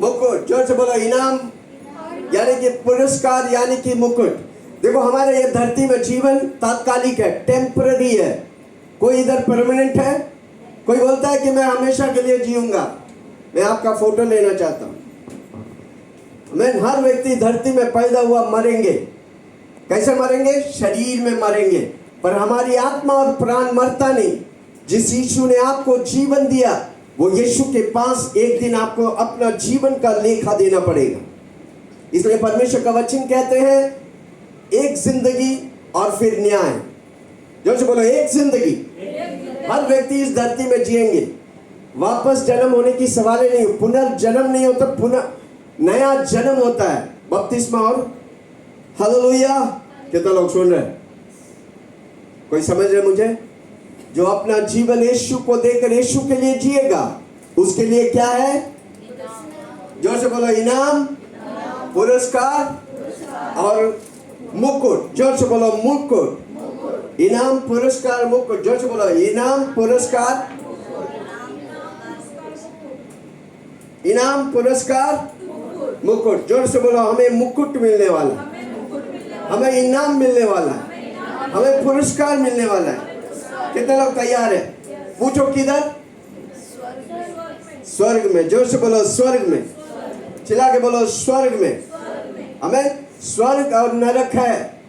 मुकुट, जोर से बोलो इनाम, यानी कि पुरस्कार, यानी कि मुकुट। देखो हमारे ये धरती में जीवन तात्कालिक है, टेम्पररी है। कोई इधर परमानेंट है? कोई बोलता है कि मैं हमेशा के लिए जीऊंगा? मैं आपका फोटो लेना चाहता हूं। मैं हर व्यक्ति धरती में पैदा हुआ मरेंगे। कैसे मरेंगे? शरीर में मरेंगे, पर हमारी आत्मा और प्राण मरता नहीं। जिस यीशु ने आपको जीवन दिया, वो यीशु के पास एक दिन आपको अपना जीवन का लेखा देना पड़ेगा। इसलिए परमेश्वर का वचन कहते हैं, एक जिंदगी और फिर न्याय। जोर से बोलो, एक जिंदगी। हर व्यक्ति इस धरती में जिएंगे। वापस जन्म होने की सवाल नहीं, पुनर्जन्म नहीं होता, पुनः नया जन्म होता है, बपतिस्मा और हालेलुया। कितना लोग सुन रहे हैं? कोई समझ रहे मुझे? जो अपना जीवन यीशु को देकर यीशु के लिए जिएगा, उसके लिए क्या है? जोर से बोलो, इनाम, पुरस्कार और मुकुट। जोर से बोलो, मुकुट। इनाम, पुरस्कार, मुकुट। जोर से बोलो, इनाम, पुरस्कार, इनाम, पुरस्कार, मुकुट। जोर से बोलो, हमें मुकुट मिलने वाला, हमें इनाम मिलने वाला, हमें पुरस्कार मिलने वाला है। कितने लोग तैयार है? पूछो किधर? स्वर्ग में। जोर से बोलो, स्वर्ग में। चिल्ला के बोलो, स्वर्ग में। हमें स्वर्ग और नरक है,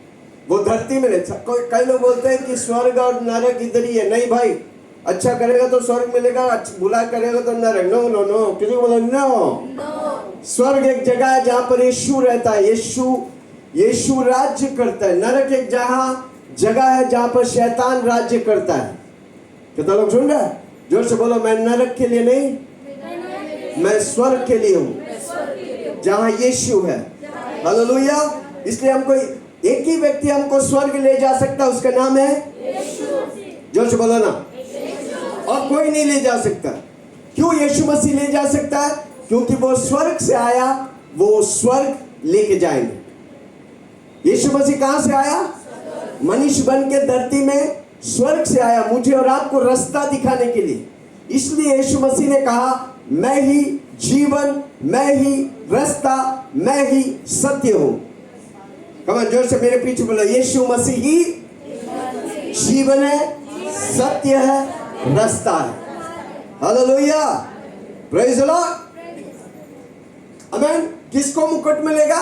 वो धरती में नहीं। कई लोग बोलते हैं कि स्वर्ग और नरक इधर ही है। नहीं भाई, अच्छा करेगा तो स्वर्ग मिलेगा, बुरा करेगा तो नरक। नो नो नो, किसी को बोलो नो। स्वर्ग एक जगह है जहां पर यीशु रहता है, यीशु राज्य करता है। नरक एक जगह है जहां पर शैतान राज्य करता है। कितना लोग सुन रहे हैं? जोर से बोलो, मैं नरक के लिए नहीं, मैं स्वर्ग के लिए हूं, जहां यीशु है। हालेलुया। इसलिए हमको एक ही व्यक्ति हमको स्वर्ग ले जा सकता है, उसका नाम है यीशु। जोर से बोलो ना, और कोई नहीं ले जा सकता। क्यों यीशु मसीह ले जा सकता है? क्योंकि वो स्वर्ग से आया, वो स्वर्ग लेके जाएंगे। यीशु मसीह कहां से आया? मनुष्य बन के धरती में स्वर्ग से आया, मुझे और आपको रास्ता दिखाने के लिए। इसलिए यीशु मसीह ने कहा, मैं ही जीवन, मैं ही रास्ता, मैं ही सत्य हूं। कमान जोर से मेरे पीछे बोलो, यीशु मसीह ही जीवन है, सत्य है, रास्ता है। हालेलुया, प्रेज द लॉर्ड, आमेन। किसको मुकुट मिलेगा?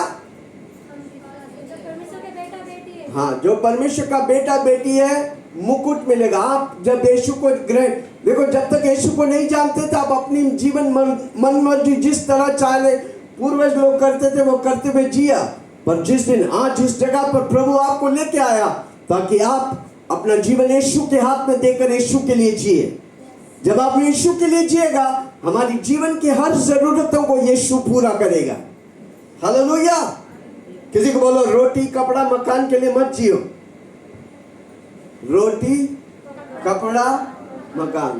हाँ, जो परमेश्वर का बेटा बेटी है, मुकुट मिलेगा। आप जब यीशु को देखो, जब तक यीशु को नहीं जानते थे, आप अपनी जीवन मन मर्जी जिस तरह चाहे पूर्वज लोग करते थे, वो करते हुए जिया। पर जिस दिन आज जिस जगह पर प्रभु आपको लेके आया, ताकि आप अपना जीवन यीशु के हाथ में देकर यीशु के लिए जिए। जब आप यीशु के लिए जिएगा, हमारी जीवन की हर जरूरतों को यीशु पूरा करेगा। हालेलुया। किसी को बोलो, रोटी कपड़ा मकान के लिए मत जियो। रोटी कपड़ा मकान,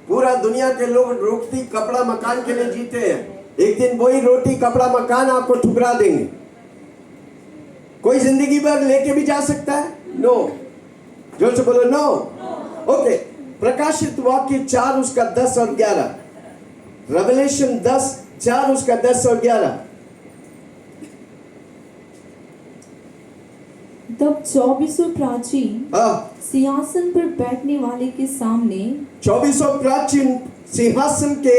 पूरा दुनिया के लोग रोटी कपड़ा मकान के लिए जीते हैं। एक दिन वही रोटी कपड़ा मकान आपको ठुकरा देंगे। कोई जिंदगी भर लेके भी जा सकता है? नो। जोर से बोलो, नो। ओके, प्रकाशित वाक्य 4 उसका 10 और 11। रेवलेशन 10:4 उसका 10 और 11। तब 24 प्राचीन सिंहासन पर बैठने वाले के सामने, 24 प्राचीन सिंहासन के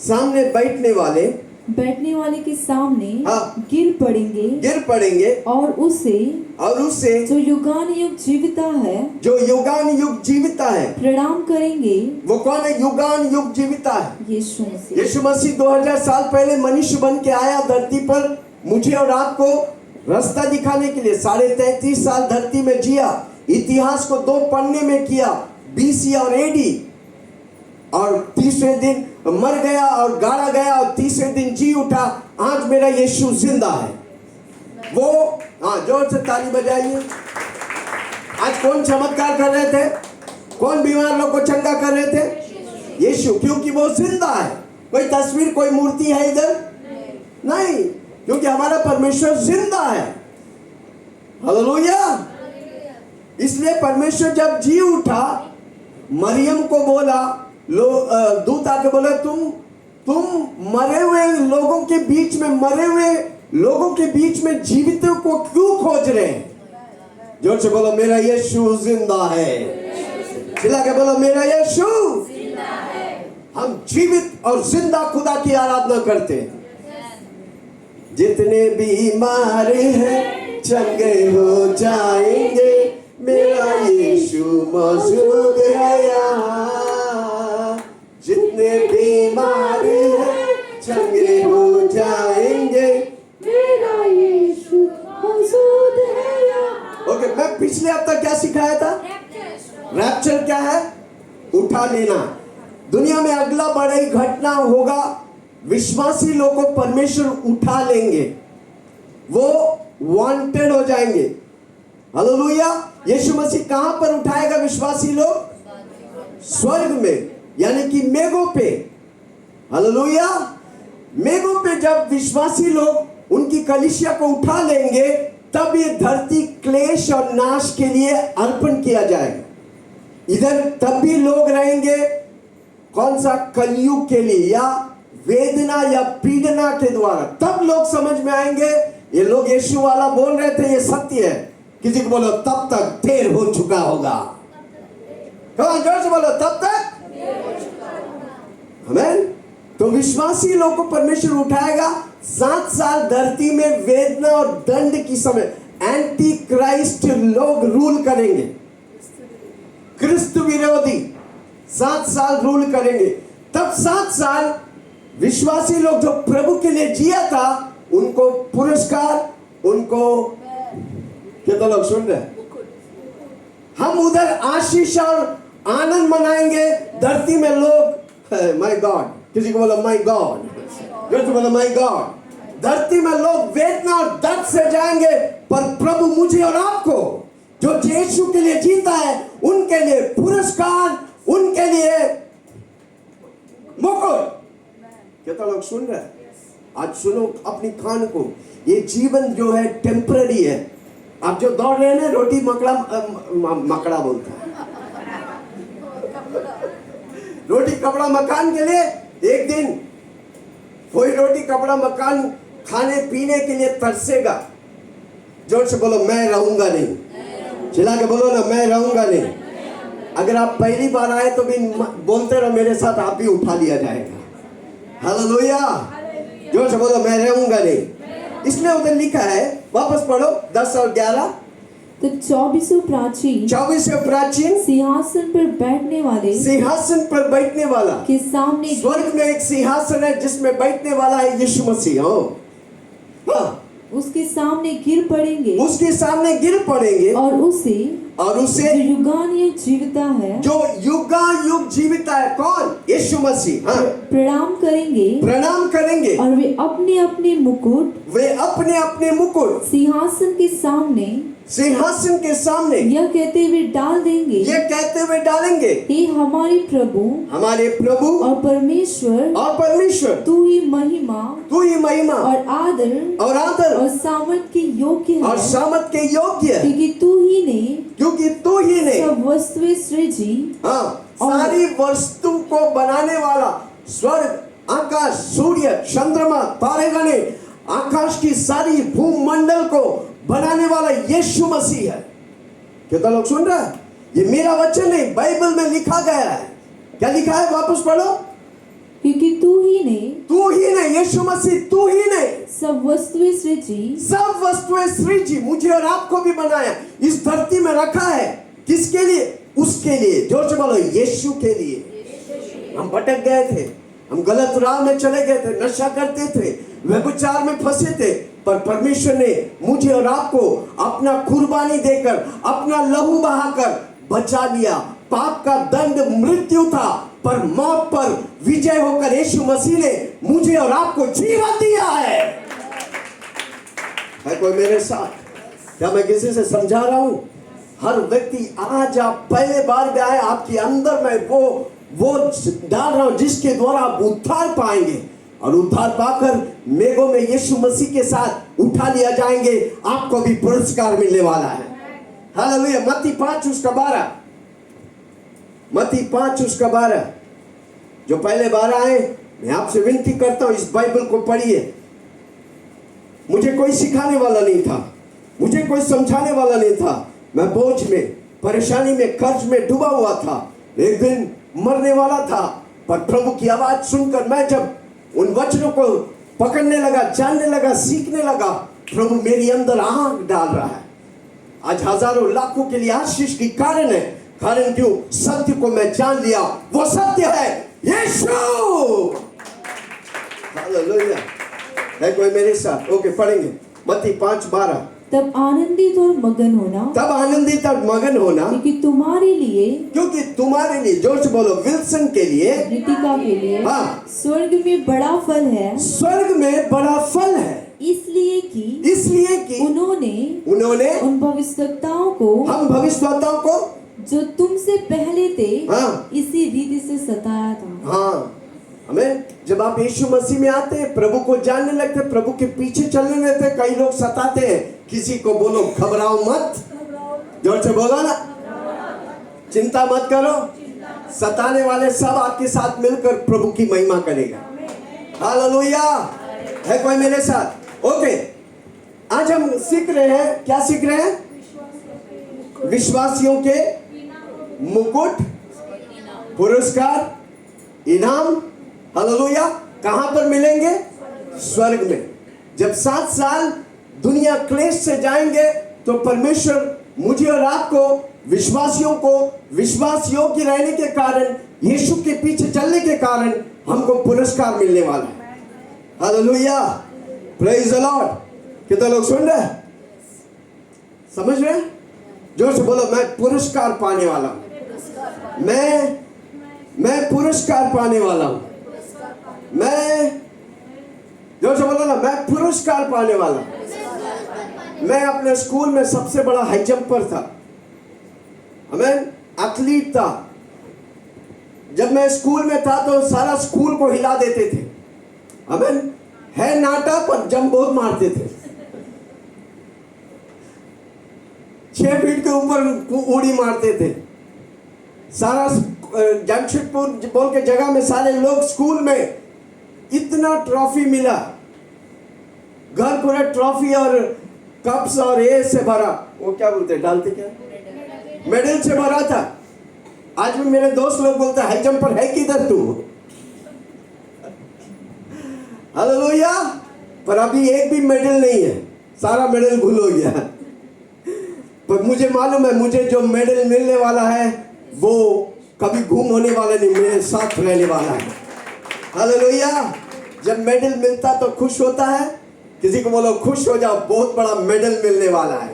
सामने बैठने वाले के सामने गिर पड़ेंगे और उसे जो युगानुयुग जीविता है प्रणाम करेंगे। वो कौन है? युगानुयुग जीविता है यीशु मसीह 2000 साल पहले मनुष्य बन के आया धरती पर, मुझे और आपको रास्ता दिखाने के लिए। 33.5 साल धरती में जिया, इतिहास को 2 पन्ने में किया, BC और AD, और तीसरे दिन मर गया और गाड़ा गया और तीसरे दिन जी उठा। आज मेरा यीशु जिंदा है। वो, हाँ, जोर से ताली बजाइए। आज कौन चमत्कार कर रहे थे? कौन बीमार लोग को चंगा कर रहे थे? यीशु, क्योंकि वो जिंदा है। कोई तस्वीर, कोई मूर्ति है इधर? नहीं, क्योंकि हमारा परमेश्वर जिंदा है। हालेलुया। इसलिए परमेश्वर जब जी उठा, मरियम को बोला, दूत आके बोला, तुम तुम मरे हुए लोगों के बीच में, मरे हुए लोगों के बीच में जीवितों को क्यों खोज रहे हैं? जोर से बोलो, मेरा यीशु जिंदा है। चिल्ला के बोलो, मेरा यीशु जिंदा है। हम जीवित और जिंदा खुदा की आराधना करते हैं। जितने बीमार हैं चंगे हो जाएंगे, मेरा यीशु मौजूद है यहाँ। जितने बीमार हैं चंगे हो जाएंगे, मेरा यीशु मौजूद है यहाँ। ओके, मैं पिछले हफ्ता क्या सिखाया था? रैप्चर क्या है? उठा लेना। दुनिया में अगला बड़ी घटना होगा, विश्वासी लोग को परमेश्वर उठा लेंगे, वो वांटेड हो जाएंगे। हालेलुया। यीशु मसीह कहां पर उठाएगा विश्वासी लोग? स्वर्ग में, यानी कि मेघों पे। हालेलुया। मेघों पे जब विश्वासी लोग उनकी कलीसिया को उठा लेंगे, तब ये धरती क्लेश और नाश के लिए अर्पण किया जाएगा। इधर तब भी लोग रहेंगे, कौन सा? कलयुग के लिए, या वेदना या पीड़ना के द्वारा। तब लोग समझ में आएंगे, ये लोग यीशु वाला बोल रहे थे, ये सत्य है। किसी को बोलो, तब तक देर हो चुका होगा। कौन? जोर से बोलो, तब तक आमीन। तो विश्वासी लोग को परमेश्वर उठाएगा। 7 साल धरती में वेदना और दंड की समय एंटी क्राइस्ट लोग रूल करेंगे, क्रिस्त विरोधी 7 साल रूल करेंगे। तब 7 साल विश्वासी लोग जो प्रभु के लिए जिया था, उनको पुरस्कार, उनको कितना लोग सुन रहे? हम उधर आशीष और आनंद मनाएंगे। धरती में लोग माय गॉड, किसी को बोलो माय गॉड, किसी को बोलो माय गॉड। धरती में लोग वेदना और दर्द से जाएंगे, पर प्रभु मुझे और आपको जो यीशु के लिए जीता है, उनके लिए पुरस्कार, उनके लिए मुकुट। कितना लोग सुन रहे हैं? आज सुनो अपनी कान को। ये जीवन जो है टेम्पररी है। आप जो दौड़ रहे हैं ना, रोटी मकड़ा बोलता है, रोटी कपड़ा मकान के लिए। एक दिन कोई रोटी कपड़ा मकान खाने पीने के लिए तरसेगा। जोर से बोलो, मैं रहूंगा नहीं। चिल्ला के बोलो ना, मैं रहूंगा नहीं। अगर आप पहली बार आए तो भी बोलते रहो मेरे साथ, आप भी उठा लिया जाएगा। हालेलुया। जोर से बोलो, मैं रहूंगा नहीं। इसलिए उधर लिखा है, वापस पढ़ो 10 और 11। तो 24 प्राचीन सिंहासन पर बैठने वाला के सामने, स्वर्ग में एक सिंहासन है जिसमें बैठने वाला है यीशु मसीह। उसके सामने गिर पड़ेंगे, और उसे जो युगानुयुग जीविता है, जो युगानुयुग जीविता है। कौन? यीशु मसीह। प्रणाम करेंगे और वे अपने अपने मुकुट सिंहासन के सामने यह कहते हुए डालेंगे, हे हमारे प्रभु और परमेश्वर, तू ही महिमा और आदर और सामर्थ के योग्य है, क्योंकि तू ही ने सब वस्तुएं सृजी। सारी वस्तु को बनाने वाला, स्वर्ग, आकाश, सूर्य, चंद्रमा, तारेगणे, आकाश की सारी भूमंडल को बनाने वाला यीशु मसीह है। कितना लोग सुन रहे हैं? ये मेरा वचन नहीं, बाइबल में लिखा गया है। क्या लिखा है? वापस पढ़ो। क्योंकि तू ही ने यीशु मसीह, तू ही ने सब वस्तुएं सृजी, मुझे और आपको भी बनाया, इस धरती में रखा है। किसके लिए? उसके लिए। जोर से बोलो, यीशु के लिए। हम भटक गए थे, हम गलत राह में चले गए थे, नशा करते थे, व्यभिचार में फंसे थे, पर परमेश्वर ने मुझे और आपको अपना कुर्बानी देकर, अपना लहू बहाकर बचा लिया। पाप का दंड मृत्यु था, पर मौत पर विजय होकर यीशु मसीह ने मुझे और आपको जीवन दिया है। कोई मेरे साथ? क्या मैं किसी से समझा रहा हूं? हर व्यक्ति, आज आप पहले बार भी आए, आपके अंदर में वो डाल रहा हूं जिसके द्वारा आप उद्धार पाएंगे, और उद्धार पाकर मेघों में यीशु मसीह के साथ उठा लिया जाएंगे। आपको भी पुरस्कार मिलने वाला है। हालेलुया। मत्ती 5:12। जो पहले बार आए मैं आपसे विनती करता हूं, इस बाइबल को पढ़िए। मुझे कोई सिखाने वाला नहीं था, मुझे कोई समझाने वाला नहीं था। मैं बोझ में, परेशानी में, कर्ज में डूबा हुआ था। एक दिन मरने वाला था, पर प्रभु की आवाज सुनकर मैं जब उन वचनों को पकड़ने लगा, जानने लगा, सीखने लगा, प्रभु मेरी अंदर आग डाल रहा है। आज हजारों लाखों के लिए आशीष की कारण है। कारण क्यों? सत्य को मैं जान लिया। वो सत्य है यीशु। हालेलुया। है कोई मेरे साथ? ओके, पढ़ेंगे मत्ती 5:12। तब आनंदित और मगन होना, तब आनंदित और मगन होना, क्योंकि तुम्हारे लिए, जोर से बोलो, विल्सन के लिए, रितिका के लिए, हाँ, स्वर्ग में बड़ा फल है। स्वर्ग में बड़ा फल है, इसलिए कि उन्होंने उन भविष्यवक्ताओं को, हम भविष्यवक्ताओं को जो तुमसे पहले थे, हाँ, इसी रीति से सताया था। हाँ, हमें जब आप यीशु मसीह में आते हैं, प्रभु को जानने लगते हैं, प्रभु के पीछे चलने लगते हैं, कई लोग सताते हैं। किसी को बोलो घबराओ मत, जोर से बोलो ना, चिंता मत करो। सताने वाले सब आपके साथ मिलकर प्रभु की महिमा करेगा। हालेलुया। है कोई मेरे साथ? ओके, आज हम सीख रहे हैं, क्या सीख रहे हैं? विश्वासियों के मुकुट, पुरस्कार, इनाम। हालेलुया। कहां पर मिलेंगे? स्वर्ग में। जब 7 साल दुनिया क्लेश से जाएंगे, तो परमेश्वर मुझे और आपको, विश्वासियों को, विश्वास योग्य रहने के कारण, यीशु के पीछे चलने के कारण हमको पुरस्कार मिलने वाला है। हालेलुया। Praise the Lord. कितने लोग सुन रहे हैं? समझ रहे हैं? जोर से बोलो, मैं पुरस्कार पाने वाला हूं। मैं पुरस्कार पाने वाला हूं। मैं, जोर से बोलो ना, मैं पुरस्कार पाने वाला हूं। मैं अपने स्कूल में सबसे बड़ा हाई जंपर था। हमें एथलीट था। जब मैं स्कूल में था तो सारा स्कूल को हिला देते थे। हमें है नाटा, पर जंप बहुत मारते थे। 6 फीट के ऊपर उड़ी मारते थे। सारा जमशेदपुर बोल के जगह में सारे लोग, स्कूल में इतना ट्रॉफी मिला, घर पूरा ट्रॉफी और कप्स और ये से भरा, वो क्या बोलते, डालते क्या, मेडल से भरा था। आज भी मेरे दोस्त लोग बोलते हैं, हाई जंपर है किधर तू? हालेलुया। पर अभी एक भी मेडल नहीं है, सारा मेडल भूल हो गया। पर मुझे मालूम है, मुझे जो मेडल मिलने वाला है वो कभी घूम होने वाला नहीं, मेरे साथ रहने वाला है। हालेलुया। जब मेडल मिलता तो खुश होता है। किसी को बोलो खुश हो जाओ, बहुत बड़ा मेडल मिलने वाला है।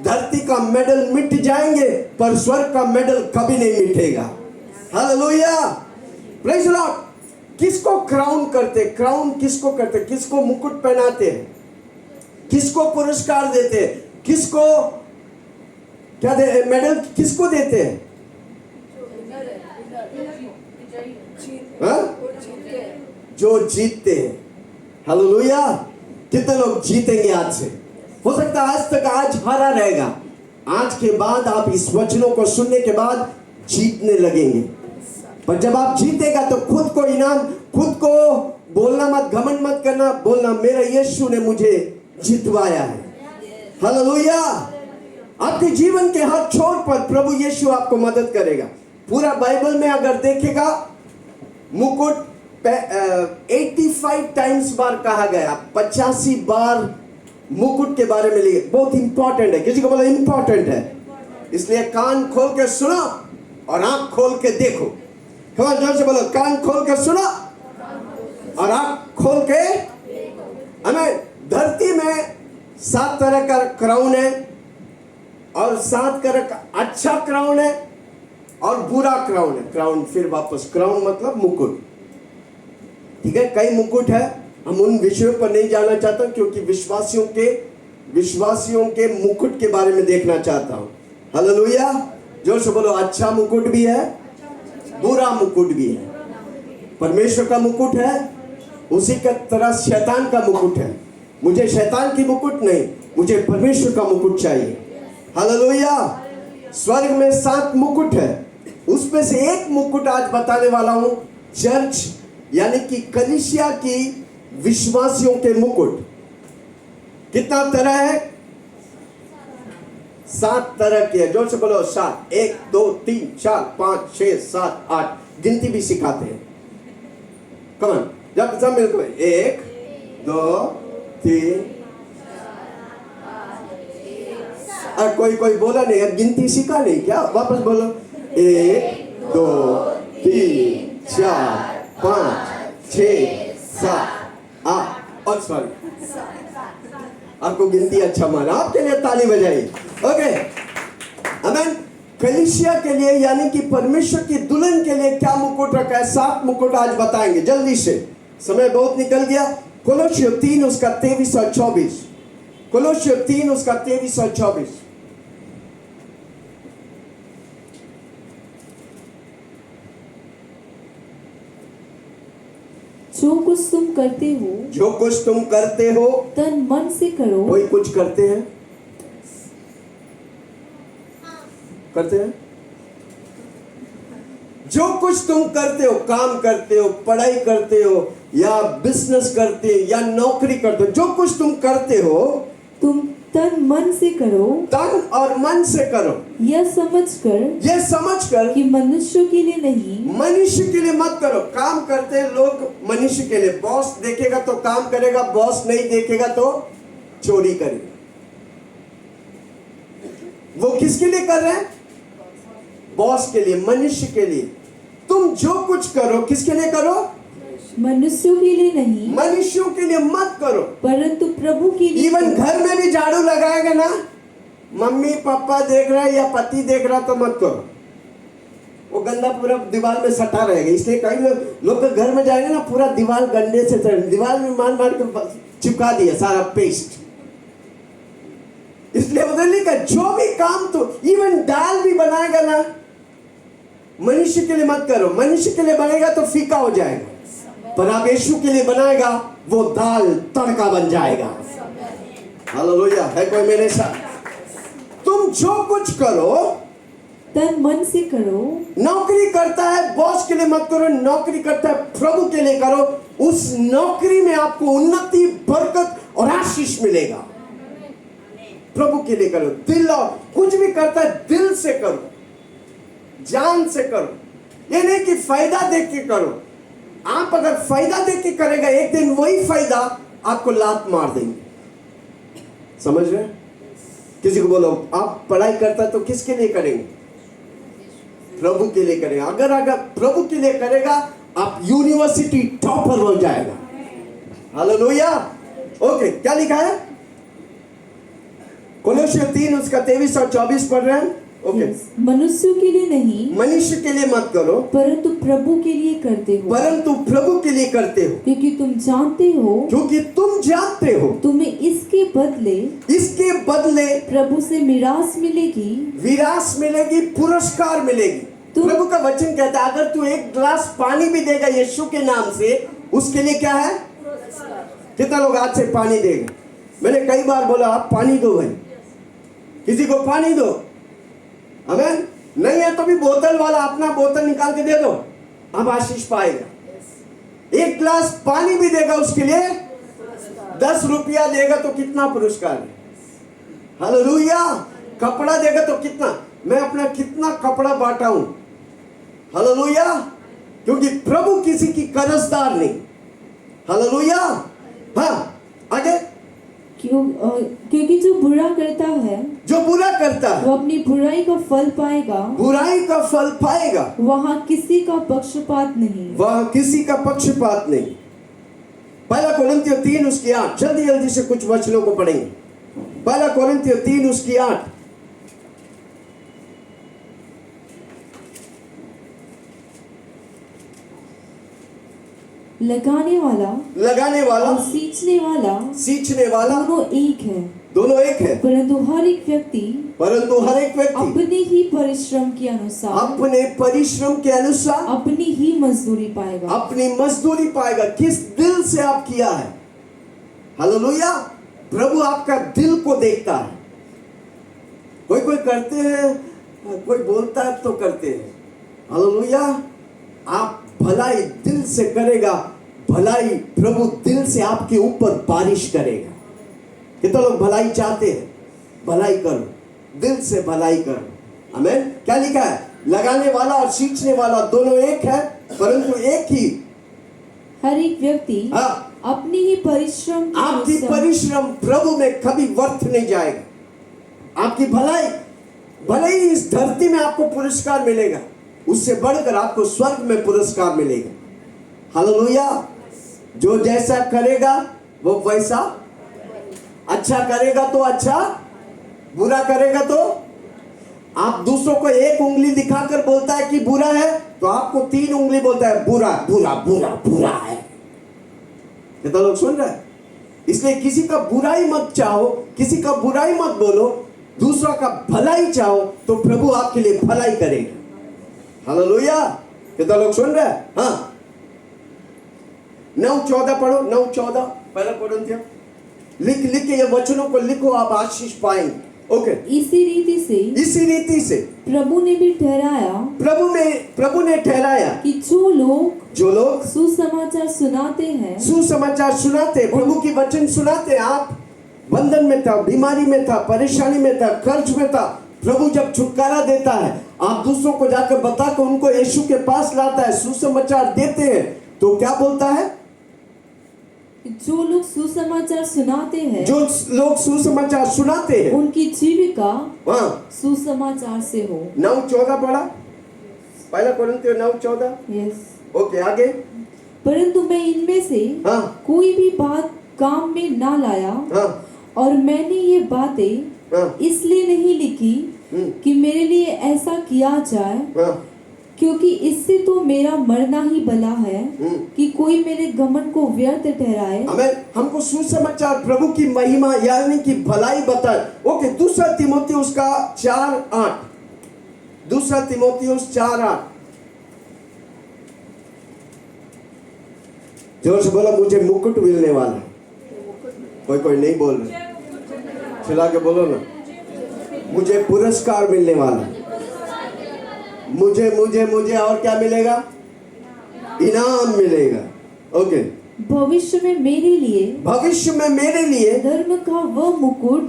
धरती का मेडल मिट जाएंगे, पर स्वर्ग का मेडल कभी नहीं मिटेगा। हालेलुया। Praise the Lord. किसको क्राउन करते? क्राउन किसको करते? किसको मुकुट पहनाते हैं? किसको पुरस्कार देते हैं? किसको क्या दे, मेडल किसको देते हैं? जो जीतते हैं। हालेलुया। कितने लोग जीतेंगे आज से? हो सकता है आज तक आज हारा रहेगा, आज के बाद आप इस वचनों को सुनने के बाद जीतने लगेंगे। पर जब आप जीतेगा तो खुद को इनाम, खुद को बोलना मत, घमंड मत करना, बोलना मेरा यीशु ने मुझे जितवाया है। हालेलुया। आपके जीवन के हर छोर पर प्रभु यीशु आपको मदद करेगा। पूरा बाइबल में अगर देखेगा, मुकुट 85 टाइम्स बार कहा गया, 85 बार मुकुट के बारे में लिखे। बहुत इंपॉर्टेंट है। किसी को बोला इंपॉर्टेंट है, इसलिए कान खोल के सुनो और आंख खोल के देखो। कमाल, जोर से बोलो, कान खोल के सुनो और आंख खोल के। हमें धरती में 7 तरह का क्राउन है, और 7 तरह का अच्छा क्राउन है और बुरा क्राउन है। क्राउन फिर वापस, क्राउन मतलब मुकुट, ठीक है। कई मुकुट है, हम उन विषयों पर नहीं जाना चाहता, क्योंकि विश्वासियों के मुकुट के बारे में देखना चाहता हूं। हालेलुया। जोर से बोलो, अच्छा मुकुट भी है, बुरा मुकुट भी है। परमेश्वर का मुकुट है, उसी का तरह शैतान का मुकुट है। मुझे शैतान की मुकुट नहीं, मुझे परमेश्वर का मुकुट चाहिए। हालेलुया। स्वर्ग में 7 मुकुट है, उसमें से एक मुकुट आज बताने वाला हूं। चर्च यानी कि कलीसिया की विश्वासियों के मुकुट। कितना तरह है? 7 तरह के है। जोर से बोलो 7। 1 2 3 4 5 6 7 8। गिनती भी सिखाते हैं। कमन, जब सब मिलकर 1 2 3। कोई बोला नहीं, अब गिनती सीखा नहीं क्या? वापस बोलो 1 2 3 4 5 6 7 8। और सॉरी, आपको गिनती अच्छा माना, आपके लिए ताली बजाई। ओके, आमीन। कलीसिया के लिए यानी कि परमेश्वर की दुल्हन के लिए क्या मुकुट रखा है? 7 मुकुट आज बताएंगे जल्दी से, समय बहुत निकल गया। कोलोसियों 3 उसका 23 और 24। कोलोसियों 3 उसका 23 और 24। जो कुछ तुम करते हो, जो कुछ तुम करते हो तन मन से करो। कोई कुछ करते हैं? करते हैं? जो कुछ तुम करते हो, काम करते हो, पढ़ाई करते हो, या बिजनेस करते हो, या नौकरी करते हो, जो कुछ तुम करते हो तुम तन मन से करो। तन और मन से करो, यह समझकर कि मनुष्यों के लिए नहीं, मनुष्य के लिए मत करो। काम करते हैं लोग मनुष्य के लिए। बॉस देखेगा तो काम करेगा, बॉस नहीं देखेगा तो चोरी करेगा। वो किसके लिए कर रहे हैं? बॉस के लिए, मनुष्य के लिए। तुम जो कुछ करो किसके लिए करो? मनुष्यों के लिए नहीं, मनुष्यों के लिए मत करो, परंतु प्रभु के लिए। इवन घर में भी झाड़ू लगाएगा ना, मम्मी पापा देख रहा है या पति देख रहा तो मत करो, वो गंदा पूरा दीवार में सटा रहेगा। इसलिए कई लोग घर में जाएंगे ना, पूरा दीवार गंदे से दीवार में मार मार कर चिपका दिया सारा पेस्ट। इसलिए उधर लिखा जो भी काम, तो इवन दाल भी बनाएगा ना, मनुष्य के लिए मत करो। मनुष्य के लिए बनेगा तो फीका हो जाएगा, पर आप यीशु के लिए बनाएगा वो दाल तड़का बन जाएगा। हालेलुया। है कोई मेरे साथ? तुम जो कुछ करो तन मन से करो। नौकरी करता है बॉस के लिए मत करो, नौकरी करता है प्रभु के लिए करो। उस नौकरी में आपको उन्नति, बरकत और आशीष मिलेगा। प्रभु के लिए करो। दिल और कुछ भी करता है दिल से करो, जान से करो। ये नहीं कि फायदा देख के करो। आप अगर फायदा देख के करेगा, एक दिन वही फायदा आपको लात मार देंगे। समझ रहे? किसी को बोलो आप पढ़ाई करता है तो किसके लिए करेंगे? प्रभु के लिए करेगा। अगर प्रभु के लिए करेगा, आप यूनिवर्सिटी टॉपर हो जाएगा। हालेलुया। ओके, क्या लिखा है? कोलोसियों 3 उसका 23 और 24 पढ़ रहे हैं। ओके, मनुष्यों के लिए नहीं, मनुष्य के लिए मत करो, परंतु प्रभु के लिए करते हो। परंतु प्रभु के लिए करते हो, क्योंकि तुम जानते हो तुम्हें इसके बदले प्रभु से मिरास मिलेगी, पुरस्कार मिलेगी। प्रभु का वचन कहता है अगर तू एक गिलास पानी भी देगा यीशु के नाम से, उसके लिए क्या है? कितना लोग आज से पानी देंगे? मैंने कई बार बोला आप पानी दो भाई, किसी को पानी दो। आमीन। नहीं है तो भी बोतल वाला अपना बोतल निकाल के दे दो, अब आशीष पाएगा। एक गिलास पानी भी देगा उसके लिए 10 रुपया देगा तो कितना पुरस्कार है। हालेलुया। कपड़ा देगा तो कितना, मैं अपना कितना कपड़ा बांटा हूं। हालेलुया। क्योंकि प्रभु किसी की कर्जदार नहीं। हालेलुया। हाँ, आगे। क्योंकि जो बुरा करता है वो अपनी बुराई का फल पाएगा। वहाँ किसी का पक्षपात नहीं। पहला कोरिन्थियों 3 उसकी 8। जल्दी से कुछ वचनों को पढ़ेंगे। पहला कोरिन्थियों 3 उसकी 8। लगाने वाला और सींचने वाला दोनों एक है। परंतु हर एक व्यक्ति अपने ही परिश्रम के अनुसार अपनी ही मजदूरी पाएगा। किस दिल से आप किया है। हालेलुया। प्रभु आपका दिल को देखता है। कोई करते हैं, कोई बोलता है तो करते हैं। हालेलुया। आप भलाई दिल से करेगा, भलाई प्रभु दिल से आपके ऊपर बारिश करेगा। कितने लोग भलाई चाहते हैं? भलाई करो, दिल से भलाई करो। आमीन। क्या लिखा है? लगाने वाला और सींचने वाला दोनों एक है, परंतु एक ही। हर एक व्यक्ति अपनी ही परिश्रम के आपकी अनुसार परिश्रम प्रभु में कभी व्यर्थ नहीं जाएगा। आपकी भलाई, भले ही इस धरती में आपको पुरस्कार मिलेगा, उससे बढ़कर आपको स्वर्ग में पुरस्कार मिलेगा। हालेलुया। जो जैसा करेगा वो वैसा, अच्छा करेगा तो अच्छा, बुरा करेगा तो। आप दूसरों को एक उंगली दिखाकर बोलता है कि बुरा है, तो आपको 3 उंगली बोलता है बुरा बुरा बुरा बुरा है। कितना लोग सुन रहे हैं? इसलिए किसी का बुराई मत चाहो, किसी का बुराई मत बोलो, दूसरा का भलाई चाहो तो प्रभु आपके लिए भलाई करेगा। हालेलुया। कितना लोग सुन रहे हैं? हाँ, 9:14 पढ़ो, 9:14 पहला कोरिन्थियों। लिख के ये वचनों को लिखो, आप आशीष पाएंगे। ओके। इसी रीति से प्रभु ने भी ठहराया, प्रभु ने ठहराया कि जो लोग सुसमाचार सुनाते, प्रभु की वचन सुनाते। आप बंधन में था, बीमारी में था, परेशानी में था, कर्ज में था, प्रभु जब छुटकारा देता है, आप दूसरों को जाकर बताकर उनको यीशु के पास लाता है, सुसमाचार देते हैं, तो क्या बोलता है? जो लोग सुसमाचार सुनाते हैं, उनकी जीविका सुसमाचार से हो। 9:14 पढ़ा, पहला कोरिन्थियों 9:14। यस। ओके, आगे। परंतु मैं इनमें से कोई भी बात काम में ना लाया, और मैंने ये बातें इसलिए नहीं लिखी कि मेरे लिए ऐसा किया जाए, क्योंकि इससे तो मेरा मरना ही भला है कि कोई मेरे घमंड को व्यर्थ ठहराए। आमीन। हमको सुसमाचार प्रभु की महिमा यानी कि भलाई बताए। ओके, 2 तीमुथियुस का 4:8, 2 तीमुथियुस 4:8। जोर से बोला, मुझे मुकुट मिलने वाला है। कोई नहीं बोल रहा, चिल्ला के बोलो ना, मुझे पुरस्कार मिलने वाला है। मुझे और क्या मिलेगा? इनाम मिलेगा। ओके। भविष्य में मेरे लिए धर्म का वो मुकुट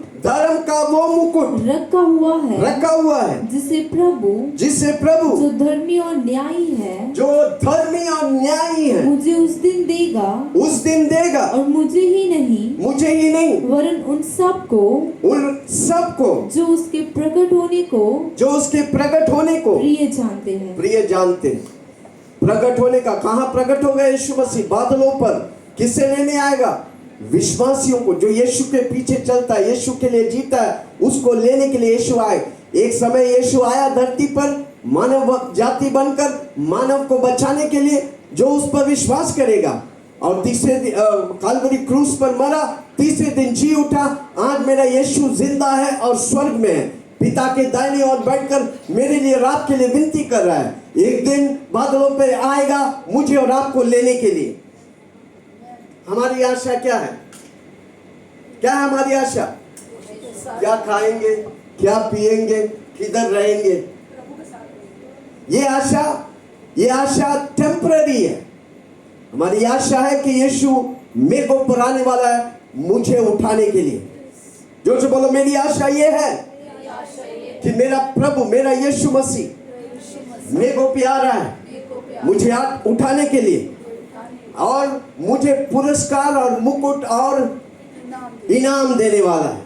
रखा हुआ है, जिसे प्रभु जो धर्मी और न्यायी है, मुझे उस दिन देगा, और मुझे ही नहीं वरन उन सबको जो उसके प्रकट होने को प्रिय जानते हैं। प्रकट होने का, कहाँ प्रकट होगा? यीशु मसीह बादलों पर। किससे लेने आएगा? विश्वासियों को, जो यीशु के पीछे चलता है, यीशु के लिए जीता है, उसको लेने के लिए यीशु आए। एक समय यीशु आया धरती पर मानव जाति बनकर, मानव को बचाने के लिए। जो उस पर विश्वास करेगा और तीसरे दिन कलवरी क्रूस पर मरा, तीसरे दिन जी उठा। आज मेरा यीशु जिंदा है और स्वर्ग में है, पिता के दाहिने ओर बैठकर मेरे लिए, रात के लिए विनती कर रहा है। एक दिन बादलों पे आएगा मुझे और आपको लेने के लिए। हमारी आशा क्या है? क्या है हमारी आशा? क्या खाएंगे, क्या पिएंगे, किधर रहेंगे? ये आशा टेम्पररी है। हमारी आशा है कि यीशु मेरे को पर आने वाला है मुझे उठाने के लिए। जोर से बोलो, मेरी आशा ये है कि मेरा प्रभु, मेरा यीशु मसीह मेरे को प्यारा है मुझे उठाने के लिए, और मुझे पुरस्कार और मुकुट और इनाम देने वाला है।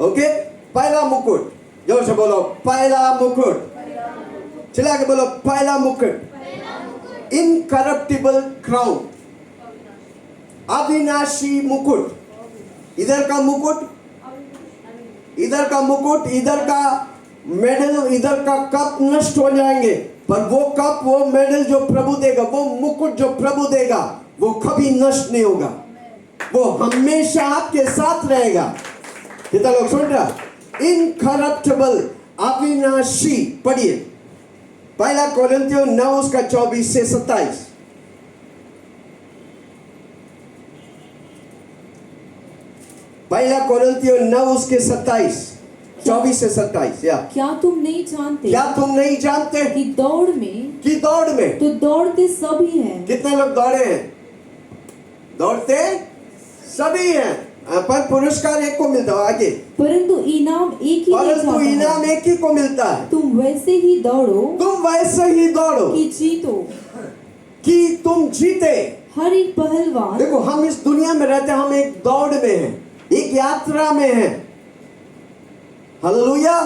ओके, पहला मुकुट। जोर से बोलो, पहला मुकुट। चला के बोलो, पहला मुकुट। इनकरप्टिबल क्राउन, अविनाशी मुकुट। इधर का मुकुट, इधर का मेडल, इधर का कप नष्ट हो जाएंगे, पर वो कप, वो मेडल जो प्रभु देगा, वो मुकुट जो प्रभु देगा, वो कभी नष्ट नहीं होगा, वो हमेशा आपके साथ रहेगा। कितना लोग सुन रहा? इनकरप्टिबल, अविनाशी। पढ़िए पहला कोरिन्थियों 9:24 से 27। पहला कोरिन्थियों 9:27। 24 से 27 या क्या तुम नहीं जानते क्या तुम नहीं जानते कि दौड़ में तो दौड़ते सभी हैं, कितने लोग दौड़े हैं? दौड़ते सभी हैं, पर पुरस्कार एक को मिलता है। आगे, परंतु इनाम एक ही नहीं परंतु जाता इनाम है। एक ही को मिलता है। तुम वैसे ही दौड़ो कि जीतो। कि तुम जीते। हर एक पहलवान देखो, हम इस दुनिया में रहते हैं, हम एक दौड़ में हैं, एक यात्रा में हैं। हालेलुया।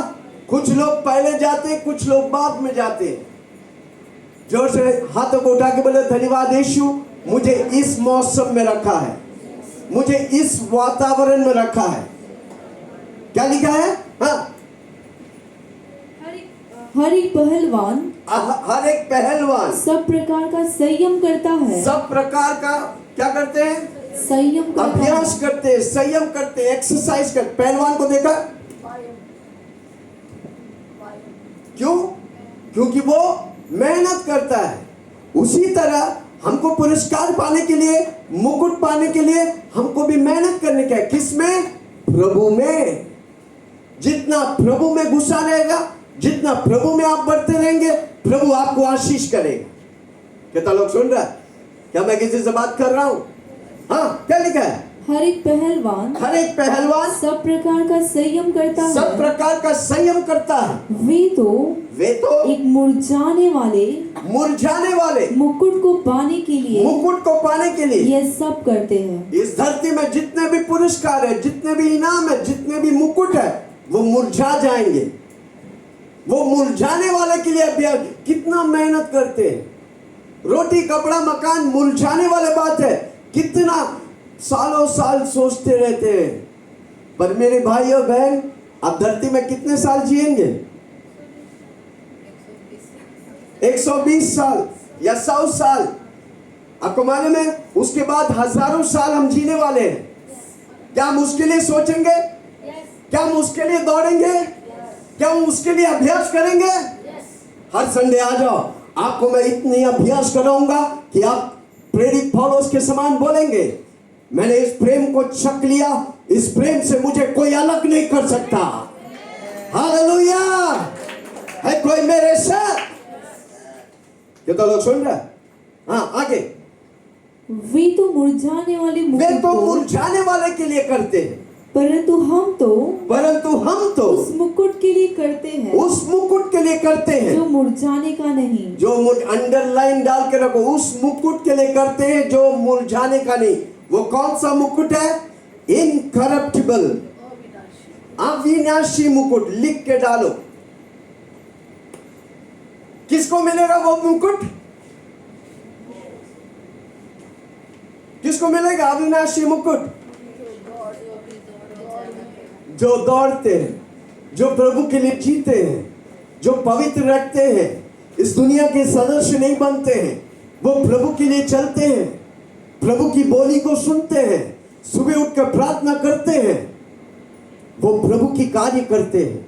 कुछ लोग पहले जाते हैं, कुछ लोग बाद में जाते हैं। जोर से हाथों को उठा के बोले, धन्यवाद यीशु, मुझे इस मौसम में रखा है, मुझे इस वातावरण में रखा है। क्या लिखा है? हाँ, हर एक पहलवान सब प्रकार का संयम करता है। सब प्रकार का क्या करते हैं? संयम करता अभ्यास है। करते हैं, संयम करते हैं, एक्सरसाइज करते। पहलवान को देखा? क्यों? क्योंकि वो मेहनत करता है। उसी तरह हमको पुरस्कार पाने के लिए, मुकुट पाने के लिए हमको भी मेहनत करने का है। किसमें? प्रभु में। जितना प्रभु में घुसा रहेगा, जितना प्रभु में आप बढ़ते रहेंगे, प्रभु आपको आशीष करेगा। कितना लोग सुन रहा है? क्या मैं किसी से बात कर रहा हूं? हाँ, क्या लिखा है? हर एक पहलवान सब प्रकार का संयम करता है। सब प्रकार का संयम करता है। वे तो एक मुरझाने वाले मुकुट को पाने के लिए यह सब करते हैं। इस धरती में जितने भी पुरस्कार है, जितने भी इनाम है, जितने भी मुकुट है, वो मुरझा जाएंगे। वो मुरझाने वाले के लिए अभ्यास, कितना मेहनत करते हैं। रोटी कपड़ा मकान मुरझाने वाले बात है, कितना सालों साल सोचते रहते हैं। पर मेरे भाई और बहन, आप धरती में कितने साल जिएंगे? 120 साल या 100 साल। आपको मालूम है, उसके बाद हजारों साल हम जीने वाले हैं। क्या हम उसके लिए सोचेंगे? क्या हम उसके लिए दौड़ेंगे? क्या हम उसके लिए अभ्यास करेंगे? हर संडे आ जाओ, आपको मैं इतनी अभ्यास कराऊंगा कि आप प्रेरित पौलुस के समान बोलेंगे, मैंने इस प्रेम को छक लिया, इस प्रेम से मुझे कोई अलग नहीं कर सकता। हालेलुया। है कोई मेरे साथ? कितना लोग सुन रहे हैं? हाँ, आगे। वे तो मुरझाने वाले के लिए करते हैं, परंतु हम तो उस मुकुट के लिए करते हैं जो मुरझाने का नहीं। जो अंडरलाइन डाल के रखो, उस मुकुट के लिए करते हैं जो मुरझाने का नहीं। वो कौन सा मुकुट है? इनकरप्टिबल, अविनाशी मुकुट। लिख के डालो, किसको मिलेगा वो मुकुट? किसको मिलेगा अविनाशी मुकुट? जो दौड़ते हैं, जो प्रभु के लिए जीते हैं, जो पवित्र रखते हैं, इस दुनिया के सदस्य नहीं बनते हैं, वो प्रभु के लिए चलते हैं, प्रभु की बोली को सुनते हैं, सुबह उठकर प्रार्थना करते हैं, वो प्रभु की कार्य करते हैं।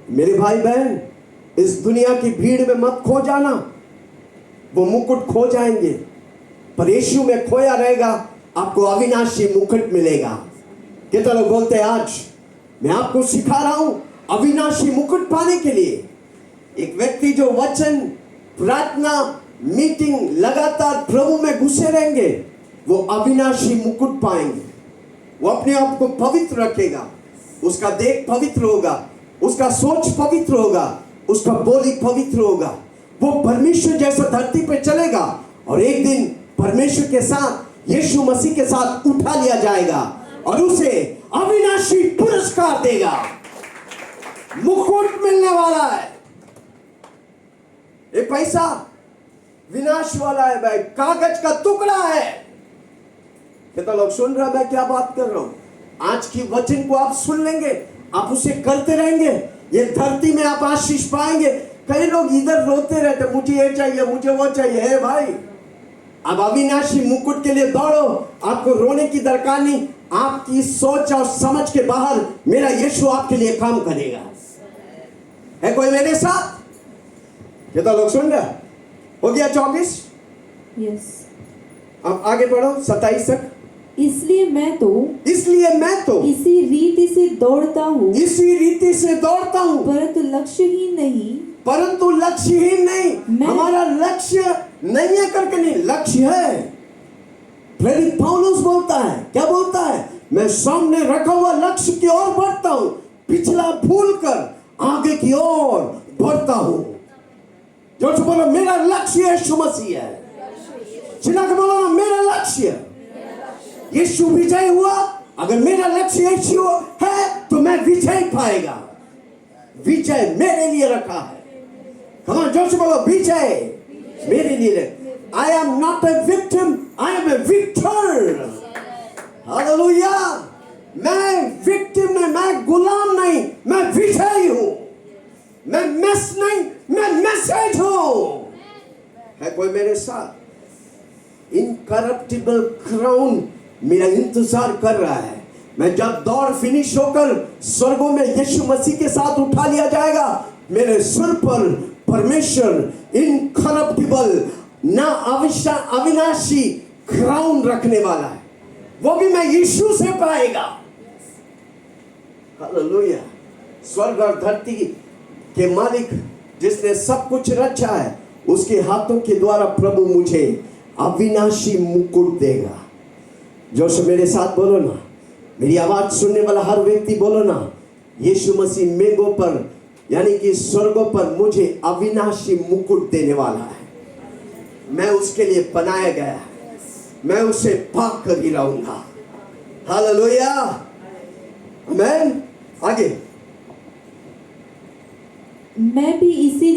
मेरे भाई बहन, इस दुनिया की भीड़ में मत खो जाना। वो मुकुट खो जाएंगे, पर यीशु में खोया रहेगा, आपको अविनाशी मुकुट मिलेगा। कितना लोग बोलते हैं, आज मैं आपको सिखा रहा हूं अविनाशी मुकुट पाने के लिए। एक व्यक्ति जो वचन, प्रार्थना, मीटिंग लगातार प्रभु में घुसे रहेंगे, वो अविनाशी मुकुट पाएंगे। वो अपने आप को पवित्र रखेगा, उसका देह पवित्र होगा, उसका सोच पवित्र होगा, उसका बोली पवित्र होगा। वो परमेश्वर जैसा धरती पे चलेगा और एक दिन परमेश्वर के साथ, यीशु मसीह के साथ उठा लिया जाएगा और उसे अविनाशी पुरस्कार देगा। मुकुट मिलने वाला है। ये पैसा विनाश वाला है भाई, कागज का टुकड़ा है। कितना लोग सुन रहे हैं मैं क्या बात कर रहा हूं? आज की वचन को आप सुन लेंगे, आप उसे करते रहेंगे, ये धरती में आप आशीष पाएंगे। कई लोग इधर रोते रहते, मुझे ये चाहिए, मुझे वो चाहिए। है भाई, अब अविनाशी मुकुट के लिए दौड़ो, आपको रोने की दरकार नहीं। आपकी सोच और समझ के बाहर मेरा यीशु आपके लिए काम करेगा। है कोई मेरे साथ? कितना लोग सुन रहे? हो गया 24? यस। अब आगे बढ़ो 27 तक। इसलिए मैं तो इसी रीति से दौड़ता हूँ परंतु लक्ष्यहीन नहीं हमारा लक्ष्य नहीं है करके नहीं, लक्ष्य है। प्रेरित पौलुस बोलता है, क्या बोलता है? मैं सामने रखा हुआ लक्ष्य की ओर बढ़ता हूँ, पिछला भूलकर आगे की ओर बढ़ता हूँ। जो बोलो मेरा लक्ष्य यीशु मसीह है। चिल्ला के बोलो ना, मेरा लक्ष्य यीशु विजय हुआ। अगर मेरा लक्ष्य यीशु है तो मैं विजय पाएगा। विजय मेरे लिए रखा है। कम ऑन, जोर से बोलो, विजय मेरे लिए। I am not a victim, I am a victor. Hallelujah. मैं विक्टिम नहीं, मैं गुलाम नहीं, मैं विजयी हूं। मैं मेस नहीं, मैं मैसेज हूं। है कोई मेरे साथ? इनकरप्टिबल क्राउन मेरा इंतजार कर रहा है। मैं जब दौड़ फिनिश होकर स्वर्गों में यीशु मसीह के साथ उठा लिया जाएगा, मेरे सिर पर परमेश्वर इनकरप्टिबल ना अविनाशी क्राउन रखने वाला है। वो भी मैं यीशु से पाएगा। हालेलुया। स्वर्ग और धरती के मालिक जिसने सब कुछ रचा है, उसके हाथों के द्वारा प्रभु मुझे अविनाशी मुकुट देगा। जो से मेरे साथ बोलो ना, मेरी आवाज सुनने वाला हर व्यक्ति बोलो ना, यीशु मसीह मेघों पर यानी कि स्वर्गों पर मुझे अविनाशी मुकुट देने वाला है। मैं उसके लिए बनाया गया है, मैं उसे पाकर ही रहूंगा। हालेलुया, आमीन। आगे, मैं भी इसी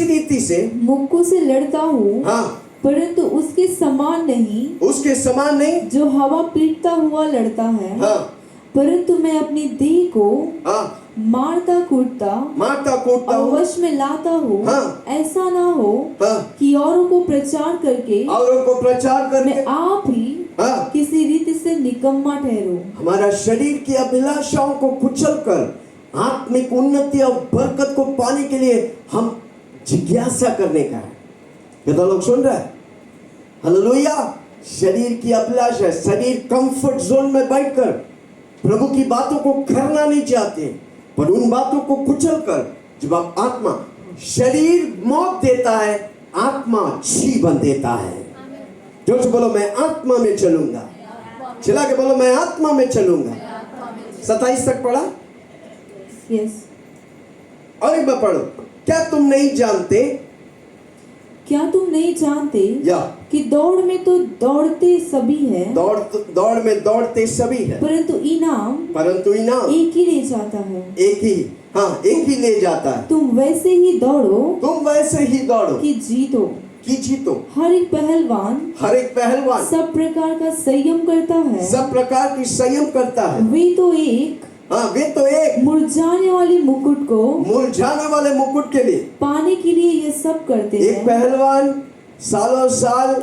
रीति से मुक्कों से लड़ता हूँ। हाँ, परंतु उसके समान नहीं जो हवा पीटता हुआ लड़ता है। हाँ, परंतु मैं अपनी देह को हाँ, मारता कूटता और वश में लाता हूँ। हाँ, ऐसा ना हो हाँ, कि औरों को प्रचार करके मैं आप ही हाँ, किसी रीति से निकम्मा ठहरूं। हमारा शरीर की अभिलाषाओं को कुचलकर आत्मिक उन्नति और बरकत को पाने के लिए हम जिज्ञासा करने का है। कितना लोग सुन रहे हैं? हालेलुया। शरीर की अभिलाषा, शरीर कंफर्ट जोन में बैठकर प्रभु की बातों को करना नहीं चाहते, पर उन बातों को कुचलकर जब आप आत्मा, शरीर मौत देता है, आत्मा जीवन देता है। जोर से बोलो, मैं आत्मा में चलूंगा। चिल्ला के बोलो, मैं आत्मा में चलूंगा। 27 तक पढ़ा? यस। और एक बार पढ़ो। क्या तुम नहीं जानते या कि दौड़ में तो दौड़ते सभी हैं, दौड़ में दौड़ते सभी हैं, परंतु इनाम एक ही ले जाता है। एक ही ले जाता है। तुम वैसे ही दौड़ो कि जीतो। हर एक पहलवान सब प्रकार का संयम करता है। सब प्रकार की संयम करता है। वे तो एक मुरझाने वाले मुकुट के लिए पाने के लिए ये सब करते हैं। एक पहलवान सालों साल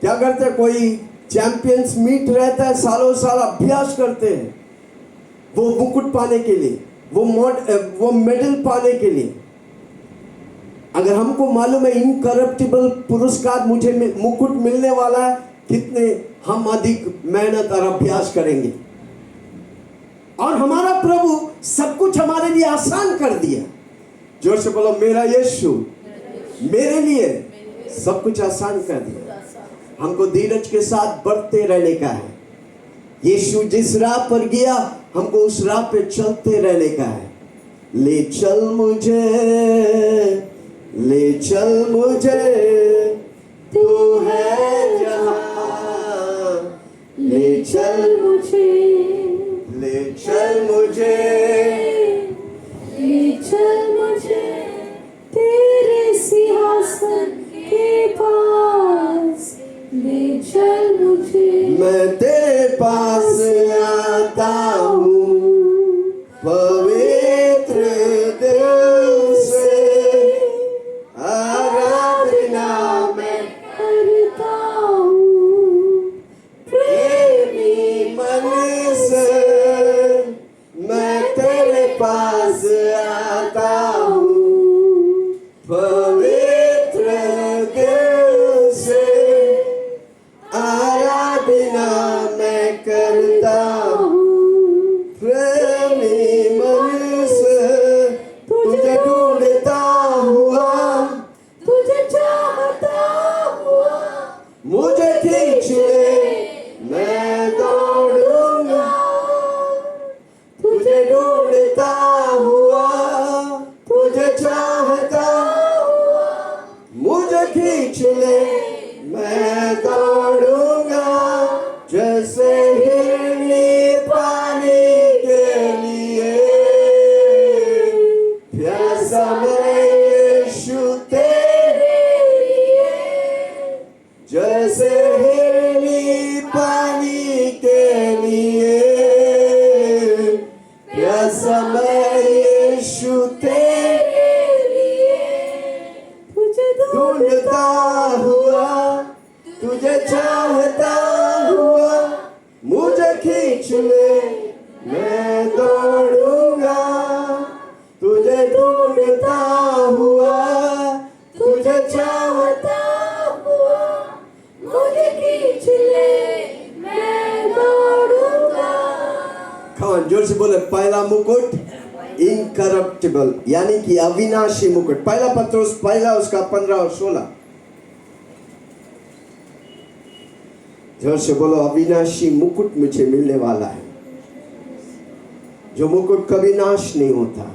क्या करते हैं? कोई चैंपियंस मीट रहता है, सालों साल अभ्यास करते हैं वो मुकुट पाने के लिए, वो मेडल पाने के लिए। अगर हमको मालूम है इनकरप्टिबल पुरस्कार मुझे मुकुट मिलने वाला है, कितने हम अधिक मेहनत और अभ्यास करेंगे। और हमारा प्रभु सब कुछ हमारे लिए आसान कर दिया। जोर से बोलो, मेरा यीशु मेरे लिए सब कुछ आसान कर दिया। हमको धीरज के साथ बढ़ते रहने का है। यीशु जिस राह पर गया, हमको उस राह पे चलते रहने का है। ले चल मुझे तू है जहां, ले चल मुझे तेरे सिंहासन के पास ले चल मुझे। मैं तेरे पास आता हूँ, पवित्र दिल से आराधना मैं करता हूँ, प्रेमी मन से मैं तेरे पास आता हूँ, पवित्र दिल से आराधना जोर से बोले पहला मुकुट इनकरप्टिबल यानी कि अविनाशी मुकुट। पहला पत्रोस पहला उसका 15 और 16। जोर से बोलो अविनाशी मुकुट मुझे मिलने वाला है, जो मुकुट कभी नाश नहीं होता।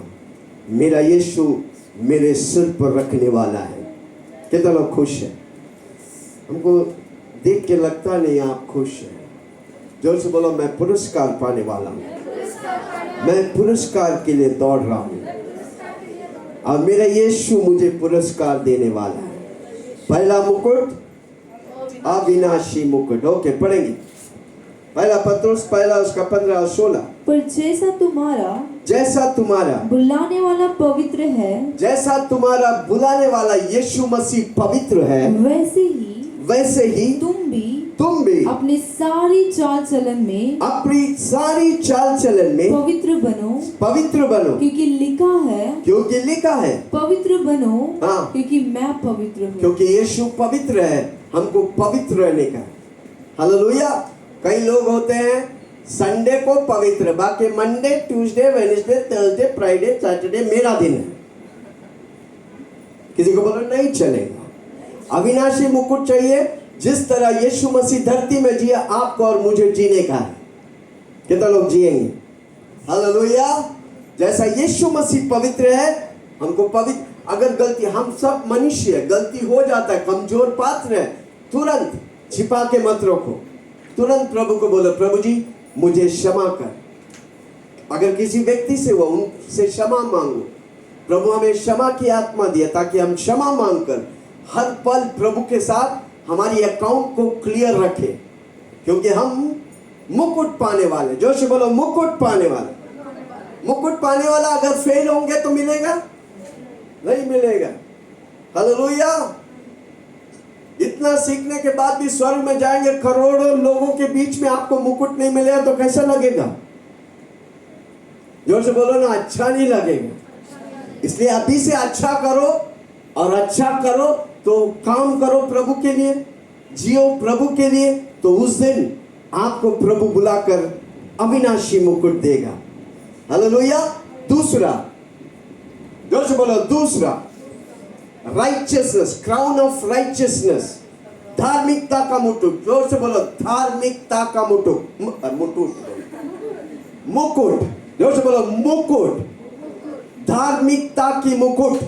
मेरा यीशु मेरे सिर पर रखने वाला है। कितना लोग खुश है? हमको देख के लगता नहीं आप खुश हैं। जोर से बोलो मैं पुरस्कार पाने वाला हूँ, मैं पुरस्कार के लिए दौड़ रहा हूँ और मेरा यीशु मुझे पुरस्कार देने वाला है। पहला मुकुट अविनाशी मुकुट। ओके, पढ़ेंगे पहला पत्रोस पहला उसका 15 और 16। पर जैसा तुम्हारा बुलाने वाला पवित्र है, जैसा तुम्हारा बुलाने वाला यीशु मसीह पवित्र है, वैसे ही तुम भी अपनी सारी चाल चलन में पवित्र बनो, क्योंकि लिखा है पवित्र बनो, हाँ, क्योंकि मैं पवित्र हूँ। क्योंकि यीशु पवित्र है, हमको पवित्र रहने का। हालेलुया। कई लोग होते हैं संडे को पवित्र, बाकी Monday Tuesday Wednesday Thursday Friday Saturday मेरा दिन है। किसी को बोलो नहीं चलेगा। अविनाशी मुकुट चाहिए। जिस तरह यीशु मसीह धरती में जिया, आपको और मुझे जीने का है। कितना लोग जिएंगे? हालेलुया। जैसा यीशु मसीह पवित्र है, हमको पवित्र। अगर गलती, हम सब मनुष्य है, गलती हो जाता है, कमजोर पात्र है, तुरंत छिपा के मत रखो। तुरंत प्रभु को बोलो प्रभु जी मुझे क्षमा कर। अगर किसी व्यक्ति से वो उनसे क्षमा मांगो। प्रभु हमें क्षमा की आत्मा दिया ताकि हम क्षमा मांगकर हर पल प्रभु के साथ हमारी अकाउंट को क्लियर रखें, क्योंकि हम मुकुट पाने वाले। जोर से बोलो मुकुट पाने वाले। मुकुट पाने वाला अगर फेल होंगे तो मिलेगा नहीं मिलेगा। हालेलुया। इतना सीखने के बाद भी स्वर्ग में जाएंगे, करोड़ों लोगों के बीच में आपको मुकुट नहीं मिलेगा तो कैसा लगेगा? जोर से बोलो ना, अच्छा नहीं लगेगा। इसलिए अभी से अच्छा करो, और अच्छा करो तो काम करो प्रभु के लिए, जियो प्रभु के लिए, तो उस दिन आपको प्रभु बुलाकर अविनाशी मुकुट देगा। हालेलुया। दूसरा, जोर से बोलो दूसरा, राइचियसनेस, क्राउन ऑफ राइचियसनेस, धार्मिकता का मुकुट। जोर से बोलो धार्मिकता का मुकुट। मुकुट। जोर से बोलो मुकुट, धार्मिकता की मुकुट।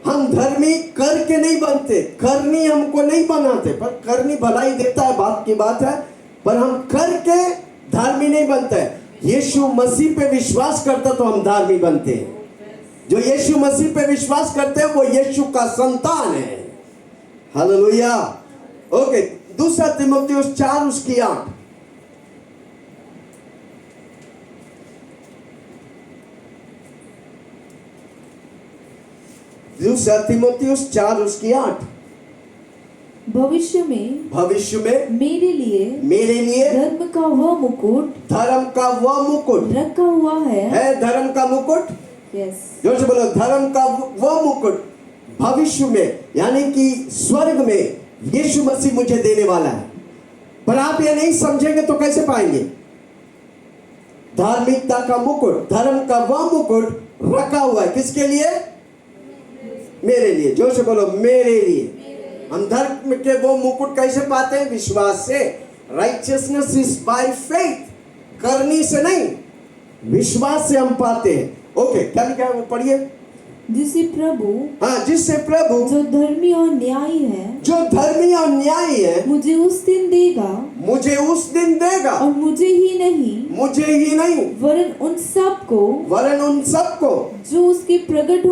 हम धर्मी करके नहीं बनते, करनी हमको नहीं बनाते, पर करनी भलाई देता है, बात की बात है, पर हम करके धर्मी नहीं बनते। यीशु मसीह पे विश्वास करता तो हम धर्मी बनते हैं। जो यीशु मसीह पे विश्वास करते हैं वो यीशु का संतान है। हालेलुया। ओके, दूसरा तीमुथियुस 4 उसकी 8। दूसरा तीमुथियुस 4 उसकी 8। भविष्य में मेरे लिए धर्म का वह मुकुट रखा हुआ है धर्म का मुकुट। यस, जोर से बोलो धर्म का वह मुकुट भविष्य में, यानी कि स्वर्ग में यीशु मसीह मुझे देने वाला है। पर आप ये नहीं समझेंगे तो कैसे पाएंगे? धार्मिकता का मुकुट, धर्म का वह मुकुट रखा हुआ है किसके लिए? मेरे लिए। जोर से बोलो मेरे लिए। हम धर्म के वो मुकुट कैसे पाते हैं? विश्वास से। राइचियसनेस इज बाय फेथ, करनी से नहीं, विश्वास से हम पाते हैं। ओके, क्या लिखा है वो पढ़िए। जिससे प्रभु जो धर्मी और न्यायी है मुझे उस दिन देगा, और मुझे ही नहीं वरन उन सबको जो उसके प्रकट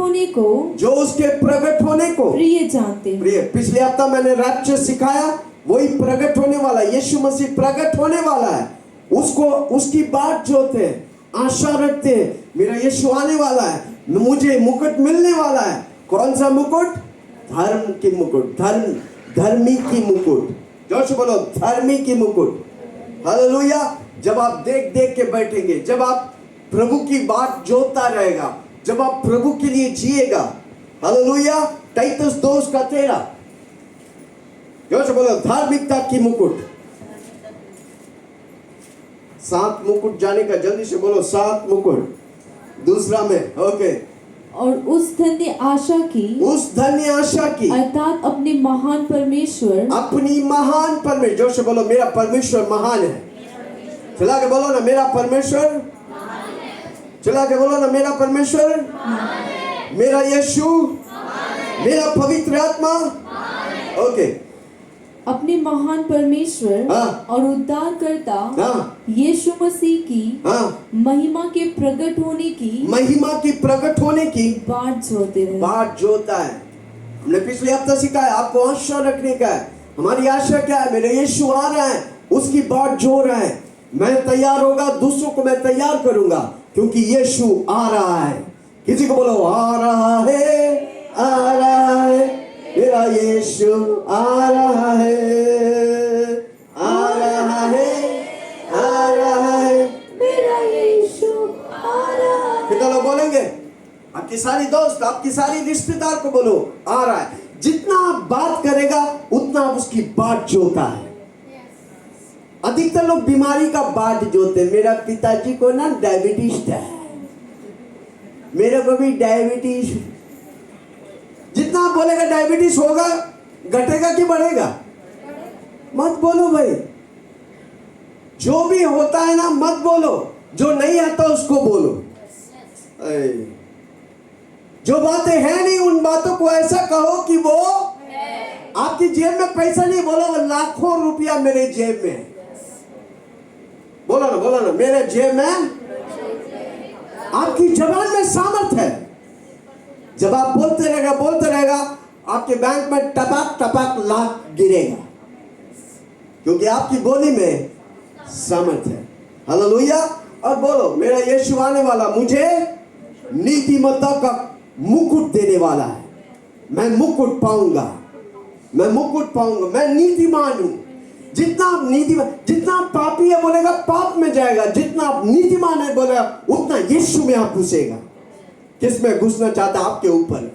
होने को प्रिय जानते हैं। प्रिय। पिछले हफ्ता मैंने रैप्चर सिखाया, वही प्रकट होने वाला, यीशु मसीह प्रकट होने वाला है। उसको उसकी बात जो होते हैं, आशा रखते हैं, मेरा यीशु आने वाला है, मुझे मुकुट मिलने वाला है। कौन सा मुकुट? धर्म की मुकुट, धर्मी की मुकुट। जोर से बोलो धर्मी की मुकुट। हालेलुया। जब आप देख के बैठेंगे, जब आप प्रभु की बात जोता रहेगा, जब आप प्रभु के लिए जिएगा। हालेलुया। टाइटस 2:13। जोर से बोलो धार्मिकता की मुकुट। 7 मुकुट जाने का, जल्दी से बोलो 7 मुकुट। दूसरा में ओके, और उस धन्य आशा की, उस धन्य आशा की, अर्थात अपने महान परमेश्वर, अपनी महान परमेश्वर, जोर से बोलो मेरा परमेश्वर महान है। चला के बोलो ना मेरा परमेश्वर, चला के बोलो ना मेरा परमेश्वर, मेरा यीशु, मेरा पवित्र आत्मा। ओके, अपने महान परमेश्वर हाँ, और उद्धारकर्ता हाँ, यीशु मसीह की हाँ, महिमा के प्रकट होने की, महिमा की प्रकट होने की बाट जोते रहे। बाट जोता है। हमने पिछले हफ्ते सिखाया आपको आशा रखने का है। हमारी आशा क्या है? मेरे यीशु आ रहा है, उसकी बाट जो रहा है। मैं तैयार होगा, दूसरों को मैं तैयार करूंगा, क्योंकि यीशु आ रहा है। किसी को बोलो आ रहा है, आ रहा है, मेरा यीशु आ रहा है, आ रहा है, आ रहा है, मेरा यीशु आ रहा है। कितना लोग बोलेंगे? आपकी सारी दोस्त, आपकी सारी रिश्तेदार को बोलो आ रहा है। जितना आप बात करेगा उतना आप उसकी बाट जोता है। अधिकतर लोग बीमारी का बाट जोते। मेरा पिताजी को ना डायबिटीज है, मेरे को भी डायबिटीज। जितना आप बोलेगा डायबिटीज होगा, घटेगा कि बढ़ेगा? मत बोलो भाई, जो भी होता है ना मत बोलो, जो नहीं आता उसको बोलो। जो बातें हैं नहीं उन बातों को ऐसा कहो कि वो आपकी जेब में पैसा नहीं, बोलो लाखों रुपया मेरे जेब में। बोलो ना, बोलो ना, मेरे जेब में। आपकी जबान में सामर्थ है। जब आप बोलते रहेगा आपके बैंक में टपक टपक लाख गिरेगा, क्योंकि आपकी बोली में सामर्थ है। हालेलुया। और बोलो मेरा यीशु आने वाला मुझे नीतिमत्ता का मुकुट देने वाला है। मैं मुकुट पाऊंगा, मैं मुकुट पाऊंगा, मैं नीतिमान हूं। जितना आप नीतिमान, जितना आप पापी है बोलेगा पाप में जाएगा, जितना आप नीतिमान है बोलेगा उतना यीशु में आप घुसेगा। किस में घुसना चाहता? आपके ऊपर।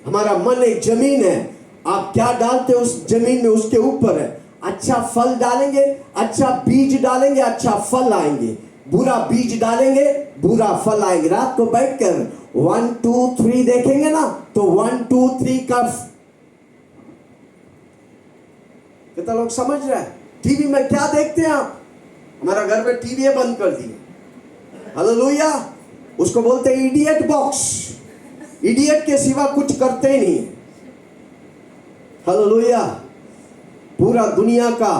हमारा मन एक जमीन है, आप क्या डालते हो उस जमीन में उसके ऊपर है। अच्छा फल डालेंगे, अच्छा बीज डालेंगे, अच्छा फल आएंगे। बुरा बीज डालेंगे, बुरा फल आएंगे। रात को बैठकर 1 2 3 देखेंगे ना, तो 1 2 3 का कितना लोग समझ रहे हैं? टीवी में क्या देखते हैं आप? हमारा घर में टीवी बंद कर दिए। हालेलुया। उसको बोलते हैं इडियट बॉक्स। इडियट के सिवा कुछ करते ही नहीं। हालेलुया। पूरा दुनिया का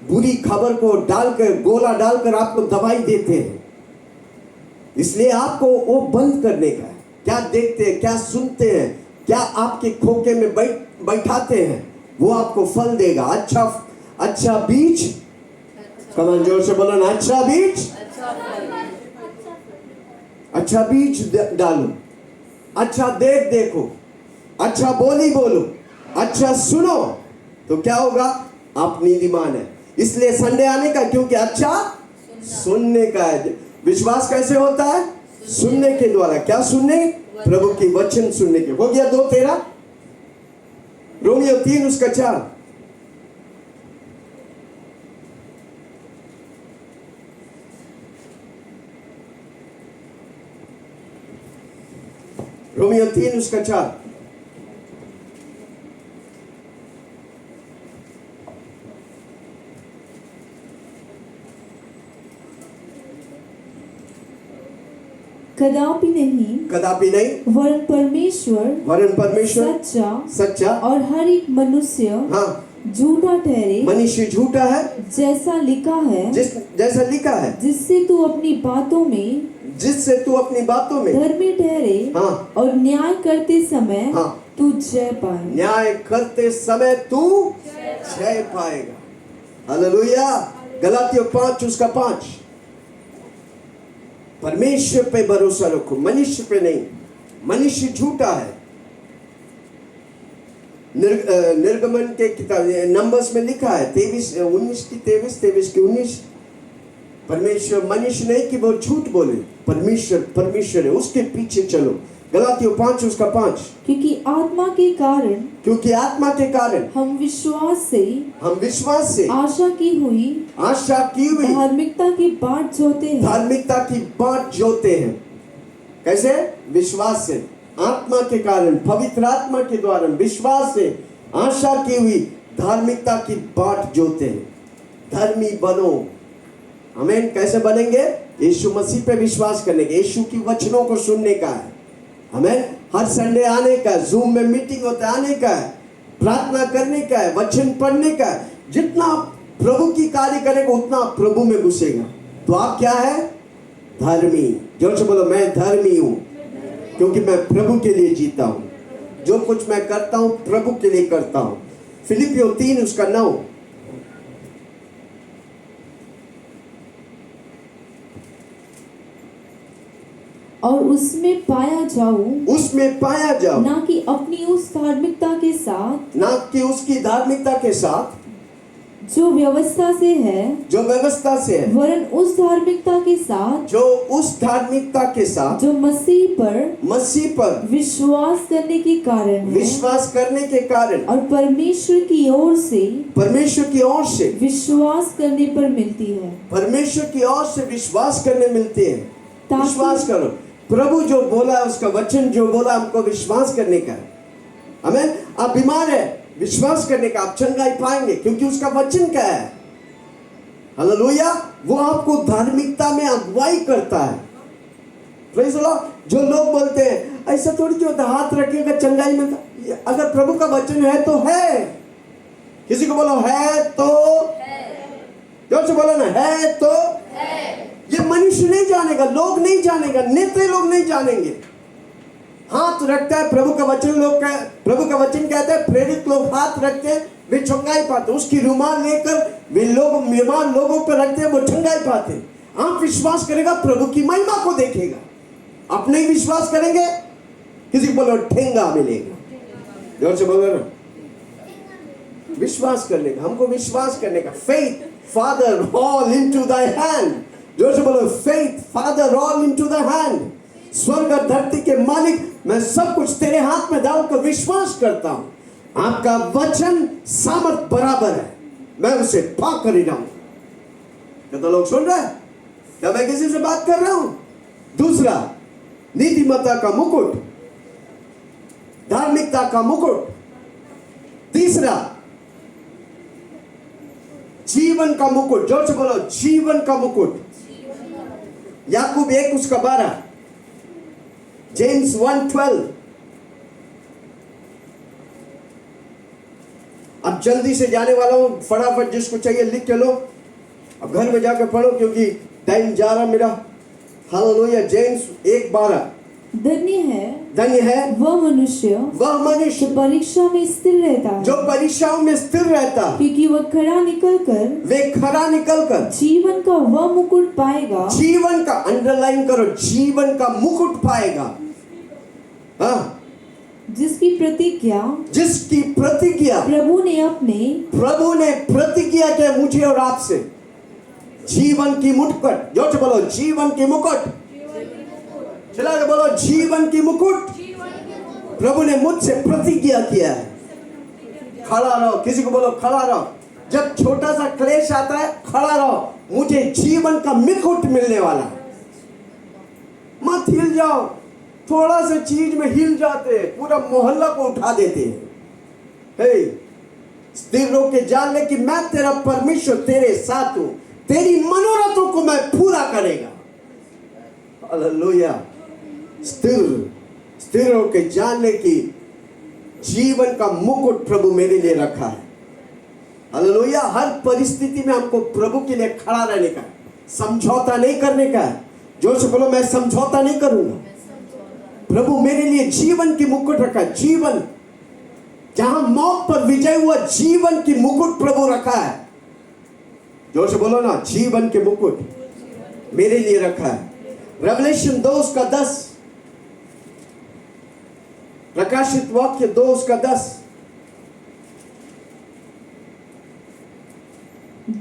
बुरी खबर को डालकर, गोला डालकर आपको दवाई देते हैं। इसलिए आपको वो बंद करने का है। क्या देखते हैं, क्या सुनते हैं, क्या आपके खोखे में बैठाते हैं, वो आपको फल देगा। अच्छा बीज, कमान जोर से बोलो ना, अच्छा बीज, अच्छा बीज डालो, अच्छा देखो, अच्छा बोली बोलो, अच्छा सुनो, तो क्या होगा? आप नीतिमान है। इसलिए संडे आने का, क्योंकि अच्छा सुनने का है। विश्वास कैसे होता है? सुनने के द्वारा। क्या सुनने? प्रभु की वचन सुनने के। हो गया 2:13, रोमियो 3 उसका 4। रोमियो 3 उसका 4। कदापि नहीं, कदापि नहीं, वरन परमेश्वर सच्चा और हर एक मनुष्य झूठा ठहरे। मनुष्य झूठा है, जैसा लिखा है, जैसा लिखा है, जिससे तू अपनी बातों में धर्मी ठहरे, और न्याय करते समय तू जय पाए। न्याय करते समय तू जय पाएगा। हालेलुया। गलातियों 5 उसका 5। परमेश्वर पे भरोसा रखो, मनुष्य पे नहीं। मनुष्य झूठा है। निर्गमन के किताब नंबर्स में लिखा है 23 परमेश्वर मनुष्य नहीं कि वो झूठ बोले। परमेश्वर है, उसके पीछे चलो। गलातियों 5 उसका 5। क्योंकि आत्मा के कारण क्योंकि आत्मा के कारण हम विश्वास से आशा की हुई धार्मिकता की बाट जोते हैं। धार्मिकता की बाट जोते हैं। कैसे? विश्वास से, आत्मा के कारण, पवित्र आत्मा के द्वारा विश्वास से आशा की हुई धार्मिकता की बाट जोते हैं। धर्मी बनो। आमीन। कैसे बनेंगे? यीशु मसीह पे विश्वास करने के, यीशु की वचनों को सुनने का है। हमें हर संडे आने का, जूम में मीटिंग होता है आने का है, प्रार्थना करने का है, वचन पढ़ने का है। जितना प्रभु की कार्य करेगा उतना प्रभु में घुसेगा। तो आप क्या है? धर्मी। जोर से बोलो, मैं धर्मी हूं क्योंकि मैं प्रभु के लिए जीता हूं। जो कुछ मैं करता हूं प्रभु के लिए करता हूं। फिलिपियों 3 उसका 9। और उसमें पाया जाऊं ना कि अपनी उस धार्मिकता के साथ, ना कि उसकी धार्मिकता के साथ जो व्यवस्था से है, वरन उस धार्मिकता के साथ जो मसीह पर विश्वास करने के कारण और परमेश्वर की ओर से विश्वास करने पर मिलती है। परमेश्वर की ओर से विश्वास करने मिलती है। विश्वास करो, प्रभु जो बोला, उसका वचन जो बोला, हमको विश्वास करने का है। आमीन। आप बीमार है, विश्वास करने का, आप चंगाई पाएंगे क्योंकि उसका वचन क्या है। हालेलुया। वो आपको धार्मिकता में अगुवाई करता है। Praise the Lord. जो लोग बोलते हैं ऐसा थोड़ी जो हाथ रखेगा चंगाई में, अगर प्रभु का वचन है तो है। किसी को बोलो है तो जोर से बोलो ना, है तो है। ये मनुष्य नहीं जानेगा, लोग नहीं जानेगा, नेता लोग नहीं जानेंगे। हाथ रखता है प्रभु का वचन, प्रभु का वचन कहता है प्रेरित लोग हाथ रखते हैं वे चंगाई पाते। उसकी रुमाल लेकर वे लोग बीमार लोगों पर रखते हैं, वो चंगाई पाते। आप विश्वास करेगा प्रभु की महिमा को देखेगा। आप नहीं विश्वास करेंगे, किसी को बोलो ठेंगा मिलेगा। जोर से बोलो ना, विश्वास करने का, हमको विश्वास करने का। फेथ फादर ऑल इनटू दाय हैंड। जोर से बोलो, faith father all into the hand. स्वर्ग और धरती के मालिक, मैं सब कुछ तेरे हाथ में डालकर विश्वास करता हूं। आपका वचन सामर्थ बराबर है, मैं उसे पा कर ही जाऊंगा। क्या तो लोग सुन रहे हैं? क्या मैं किसी से बात कर रहा हूं? दूसरा, नीतिमत्ता का मुकुट, धार्मिकता का मुकुट। तीसरा, जीवन का मुकुट। जोर से बोलो, जीवन का मुकुट। याकूब 1 उसका 12, जेम्स 1:12। अब जल्दी से जाने वाला हूं, फटाफट जिसको चाहिए लिख के लो, अब घर में जाकर पढ़ो क्योंकि टाइम जा रहा मेरा। हालेलुया। जेम्स 1:12। धन्य है वह मनुष्य जो परीक्षा में स्थिर रहता है, जो परीक्षाओं में स्थिर रहता, क्योंकि वह खरा निकलकर जीवन का वह मुकुट पाएगा। जीवन का, अंडरलाइन करो, जीवन का मुकुट पाएगा। हाँ, जिसकी प्रतिज्ञा प्रभु ने प्रतिज्ञा किया मुझे और आपसे। जीवन की मुकुट। जो बोलो, जीवन की मुकुट। चला के बोलो, जीवन की मुकुट। प्रभु ने मुझसे प्रतिज्ञा किया है। खड़ा रहो, किसी को बोलो खड़ा रहो। जब छोटा सा क्लेश आता है, खड़ा रहो, मुझे जीवन का मुकुट मिलने वाला। मत हिल जाओ, थोड़ा सा चीज में हिल जाते हैं, पूरा मोहल्ला को उठा देते हैं। हे, स्थिर रहो के जान ले कि मैं तेरा परमेश्वर तेरे साथ हूं, तेरी मनोरथों को मैं पूरा करेगा। हालेलुया। स्थिर होकर जान ले कि जीवन का मुकुट प्रभु मेरे लिए रखा है। हालेलुया। हर परिस्थिति में हमको प्रभु के लिए खड़ा रहने का, समझौता नहीं करने का है। जोर से बोलो, मैं समझौता नहीं करूंगा। प्रभु मेरे लिए जीवन की मुकुट रखा है। जीवन, जहां मौत पर विजय हुआ, जीवन की मुकुट प्रभु रखा है। जोर से बोलो ना, जीवन के मुकुट मेरे लिए रखा है। रेवलेशन 2 उसका 10, प्रकाशित वाक्य 2 उसका 10।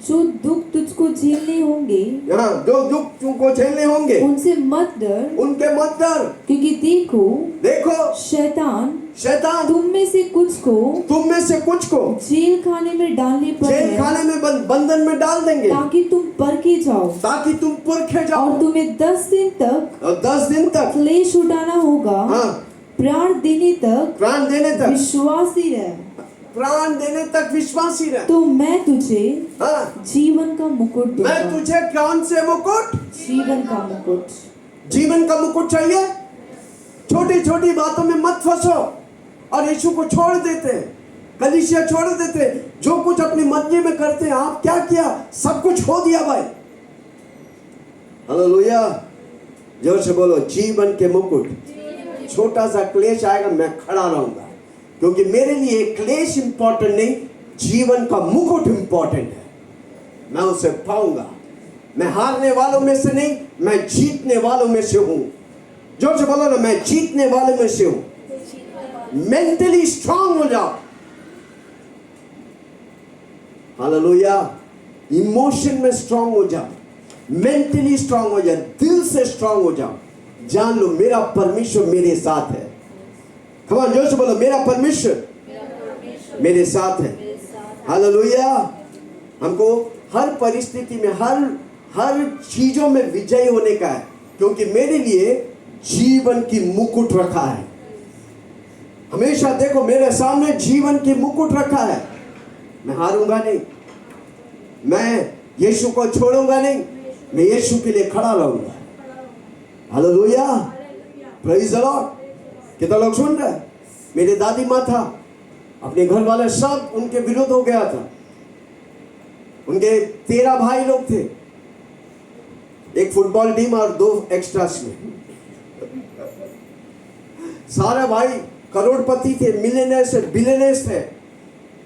जो दुख तुझको झेलने होंगे, जो दुख तुमको झेलने होंगे, उनसे मत डर, उनके मत डर, क्योंकि देखो शैतान तुम में से कुछ को जेल खाने में डालने पर जेल खाने में बंधन में डाल देंगे, ताकि तुम परखे जाओ, और तुम्हें 10 दिन तक क्लेश उठाना होगा। प्राण देने तक विश्वासी रह, तो मैं तुझे जीवन का मुकुट दूंगा। मैं तुझे कौन से मुकुट? जीवन का मुकुट। जीवन का मुकुट चाहिए? छोटी छोटी बातों में मत फंसो और यीशु को छोड़ देते हैं, कलीसिया छोड़ देते हैं, जो कुछ अपनी मर्जी में करते हैं। आप क्या किया? सब कुछ खो दिया भाई। हालेलुया, जोर से बोलो जीवन के मुकुट। छोटा सा क्लेश आएगा, मैं खड़ा रहूंगा, क्योंकि मेरे लिए क्लेश इंपॉर्टेंट नहीं, जीवन का मुकुट इंपॉर्टेंट है। मैं उसे पाऊंगा। मैं हारने वालों में से नहीं, मैं जीतने वालों में से हूं। जोर से बोलो ना, मैं जीतने वालों में से हूं। मेंटली स्ट्रांग हो जाओ। हालेलुया, इमोशन में स्ट्रांग हो जाओ, मेंटली स्ट्रांग हो जाओ, दिल से स्ट्रांग हो जाओ। जान लो मेरा परमेश्वर मेरे साथ है। कम ऑन, जोर से बोलो, मेरा परमेश्वर मेरे साथ है। हालेलुया। हमको हर परिस्थिति में, हर चीजों में विजयी होने का है, क्योंकि मेरे लिए जीवन की मुकुट रखा है। हमेशा देखो, मेरे सामने जीवन की मुकुट रखा है। मैं हारूंगा नहीं, मैं यीशु को छोड़ूंगा नहीं, मैं यीशु के लिए खड़ा रहूंगा। Hallelujah, praise the Lord. कितना लोग सुन रहे हैं? मेरी दादी माँ था, अपने घर वाले सब उनके विरुद्ध हो गया था। उनके 13 भाई लोग थे, एक फुटबॉल टीम और 2 एक्स्ट्रास में। सारे भाई करोड़पति थे, मिलियनेयर्स थे, बिलियनेयर्स थे।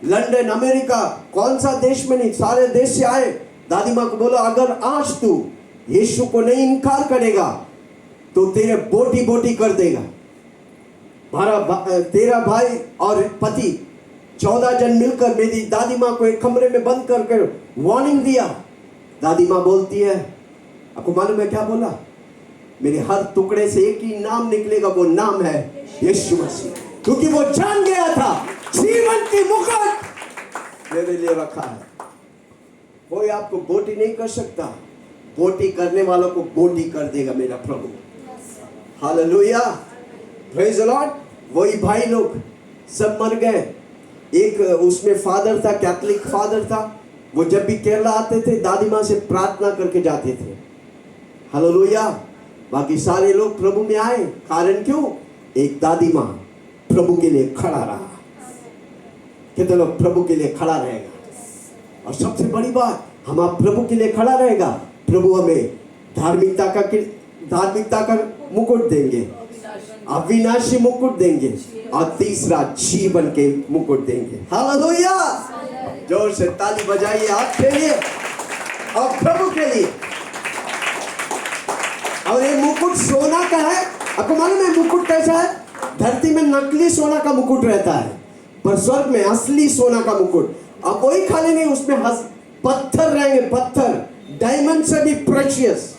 लंदन, अमेरिका, कौन सा देश में नहीं, सारे देश से आए। दादी माँ को बोला, अगर आज तू यीशु को नहीं इनकार करेगा तो तेरे बोटी बोटी कर देगा। तेरा भाई और पति 14 जन मिलकर मेरी दादी माँ को एक कमरे में बंद कर वार्निंग दिया। दादी माँ बोलती है, आपको मालूम है क्या बोला? मेरे हर टुकड़े से एक ही नाम निकलेगा, वो नाम है यीशु मसीह। क्योंकि वो जान गया था जीवन की मुकुट मेरे लिए रखा है। कोई आपको बोटी नहीं कर सकता, बोटी करने वालों को बोटी कर देगा मेरा प्रभु। Hallelujah, praise the Lord. वही भाई लोग सब मर गए। एक उसमें फादर था, कैथोलिक फादर था। वो जब भी केरला आते थे, दादी माँ से प्रार्थना करके जाते थे। हालेलुया। बाकी सारे लोग प्रभु में आए। कारण क्यों? एक दादी माँ प्रभु के लिए खड़ा रहा। कितने लोग प्रभु के लिए खड़ा रहेगा? और सबसे बड़ी बात, हम आप प्रभु के लिए खड़ा रहेगा, प्रभु हमें धार्मिकता का मुकुट देंगे, अविनाशी मुकुट देंगे, और तीसरा जीवन के मुकुट देंगे। हालेलुया, जोर से ताली बजाइए आपके लिए और प्रभु के लिए। और ये मुकुट सोना का है। आपको मालूम है मुकुट कैसा है? धरती में नकली सोना का मुकुट रहता है, पर स्वर्ग में असली सोना का मुकुट। अब वही खाली नहीं, उसमें पत्थर रहेंगे, पत्थर, डायमंड से भी प्रेशियस।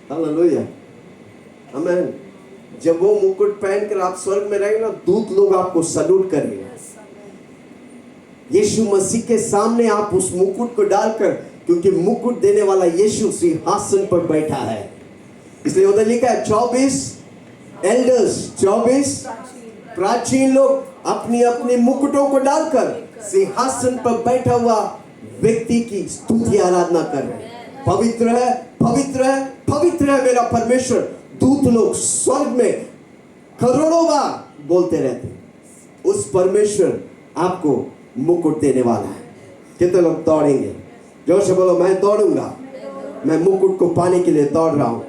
हालेलुया, आमीन। जब वो मुकुट पहनकर आप स्वर्ग में रहेंगे ना, दूत लोग आपको सल्यूट करेंगे। यीशु मसीह के सामने आप उस मुकुट को डालकर, क्योंकि मुकुट देने वाला यीशु सिंहासन पर बैठा है, इसलिए उधर लिखा है 24 एल्डर्स, 24 प्राचीन लोग अपनी अपनी मुकुटों को डालकर सिंहासन पर बैठा हुआ व्यक्ति की स्तुति आराधना कर रहे हैं। पवित्र है, पवित्र है, पवित्र है मेरा परमेश्वर। दूत लोग स्वर्ग में करोड़ों बार बोलते रहते हैं, उस परमेश्वर आपको मुकुट देने वाला है। कितने लोग दौड़ेंगे? जोर से बोलो, मैं दौड़ूंगा, मैं मुकुट को पाने के लिए दौड़ रहा हूं।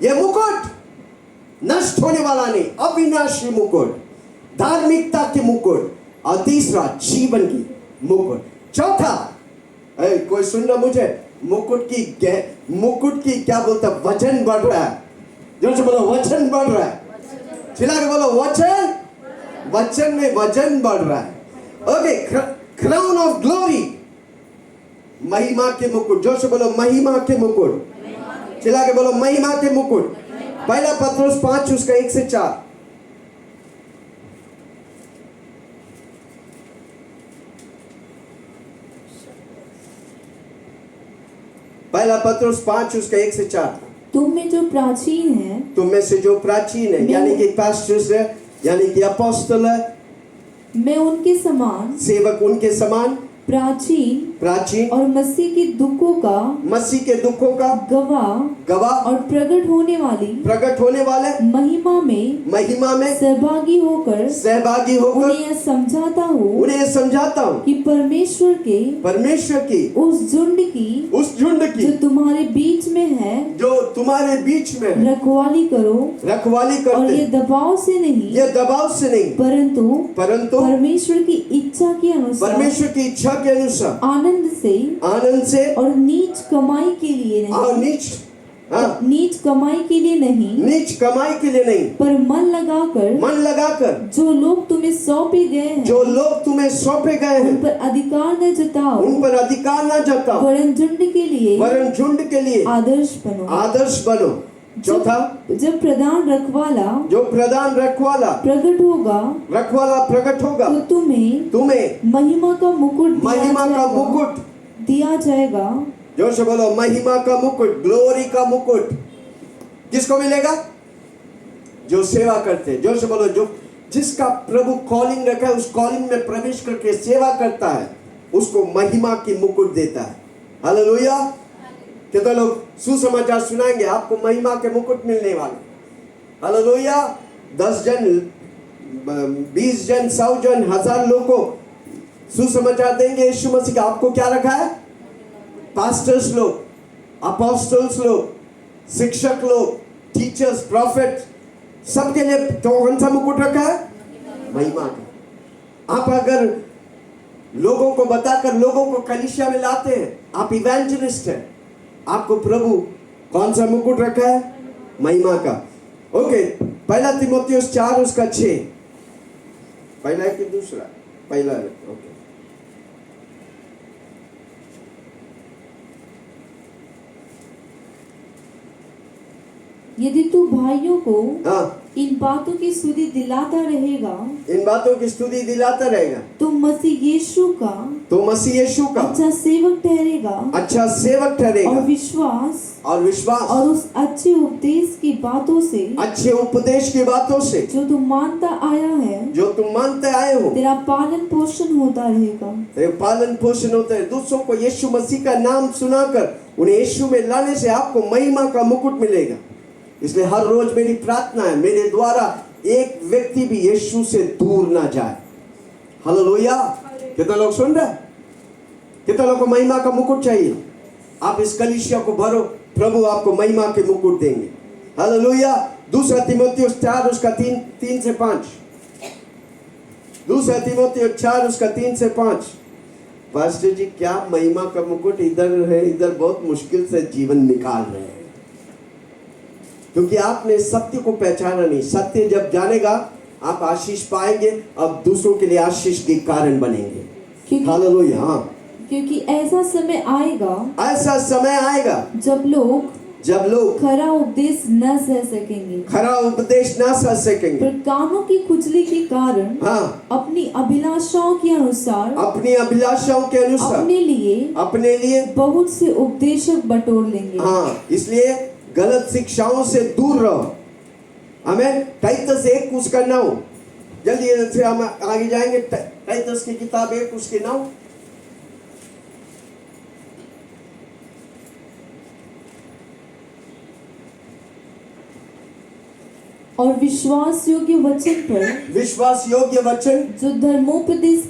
यह मुकुट नष्ट होने वाला नहीं, अविनाशी मुकुट, धार्मिकता की मुकुट, और तीसरा जीवन की मुकुट। चौथा, कोई सुन रहा मुझे? मुकुट की क्या बोलता, वजन बढ़ रहा है। जोर से बोलो, वजन बढ़ रहा है। चिल्ला के बोलो, वचन में वजन बढ़ रहा है। ओके, क्राउन ऑफ ग्लोरी, महिमा के मुकुट। जोर से बोलो महिमा के मुकुट। चिल्ला के बोलो महिमा के मुकुट। पहला पत्रोस 5 उसका 1 से 4। पहला पत्रोस 5 उसका 1 से 4। तुम में जो प्राचीन है, तुम में से जो प्राचीन है, यानी कि पास्टर्स है, यानी कि अपोस्टल है, मैं उनके समान, सेवक उनके समान, प्राचीन और मसीह के दुखों का गवाह और प्रकट होने वाले महिमा में सहभागी होकर उन्हें यह समझाता हूँ कि परमेश्वर की उस झुंड की जो तुम्हारे बीच में है, रखवाली करते, और ये दबाव से नहीं परंतु परमेश्वर की इच्छा के अनुसार आनंद से और नीच कमाई के लिए नहीं पर मन लगाकर जो लोग तुम्हें सौंपे गए हैं उन पर अधिकार न जताओ वरन झुंड के लिए आदर्श बनो। चौथा, जब प्रधान रखवाला प्रकट होगा तो तुम्हें महिमा का मुकुट दिया जाएगा। जोर से बोलो महिमा का मुकुट, ग्लोरी का मुकुट किसको मिलेगा? जो सेवा करते हैं। जोर से बोलो जो जिसका प्रभु कॉलिंग रखा है, उस कॉलिंग में प्रवेश करके सेवा करता है, उसको महिमा की मुकुट देता है। हालेलुया। कितने लोग सुसमाचार सुनाएंगे, आपको महिमा के मुकुट मिलने वाले। हालेलुया। 10 जन, 20 जन, 100 जन, 1000 लोग को सुसमाचार देंगे यीशु मसीह का। आपको क्या रखा है? पास्टर्स लोग, अपोस्टल्स लोग, शिक्षक लोग, टीचर्स, प्रॉफिट, सबके लिए कौन सा मुकुट रखा है? महिमा का। आप अगर लोगों को बताकर लोगों को कलीसिया में लाते हैं, आप इवेंजलिस्ट हैं, आपको प्रभु कौन सा मुकुट रखा है? महिमा का। ओके, पहला तीमुथियुस 4 उसका 6। पहला है कि दूसरा? पहला है। ओके, यदि तू भाइयों को इन बातों की स्तुति दिलाता रहेगा तो मसीह यीशु का अच्छा सेवक ठहरेगा और विश्वास और उस अच्छे उपदेश की बातों से जो तुम मानता आए हो तेरा पालन पोषण होता रहेगा। दूसरों को यीशु मसीह का नाम सुनाकर उन्हें यीशु में लाने से आपको महिमा का मुकुट मिलेगा। इसलिए हर रोज मेरी प्रार्थना है, मेरे द्वारा एक व्यक्ति भी यीशु से दूर ना जाए। हालेलुया। कितने लोग सुन रहे हैं? कितने लोग को महिमा का मुकुट चाहिए? आप इस कलीसिया को भरो, प्रभु आपको महिमा के मुकुट देंगे। हालेलुया। दूसरा तीमुथियुस 4 उसका 3 से 5। दूसरा तीमुथियुस 4 उसका 3 से 5। पास्टर जी, क्या महिमा का मुकुट इधर है? इधर बहुत मुश्किल से जीवन निकाल रहे हैं, क्योंकि आपने सत्य को पहचाना नहीं। सत्य जब जानेगा आप आशीष पाएंगे, अब दूसरों के लिए आशीष के कारण बनेंगे। हालेलुया। हाँ, क्योंकि ऐसा समय आएगा जब लोग खरा उपदेश न सह सकेंगे पर कानों की खुजली के कारण अपनी अभिलाषाओं के अनुसार अपने लिए बहुत से उपदेशक बटोर लेंगे। हाँ, इसलिए गलत शिक्षाओं से दूर रहो। हमें टाइटस 1 उसका 9, जल्दी से हम आगे जाएंगे। टाइटस की किताब 1 उसके 9। और विश्वास योग्य वचन जो धर्मोपदेश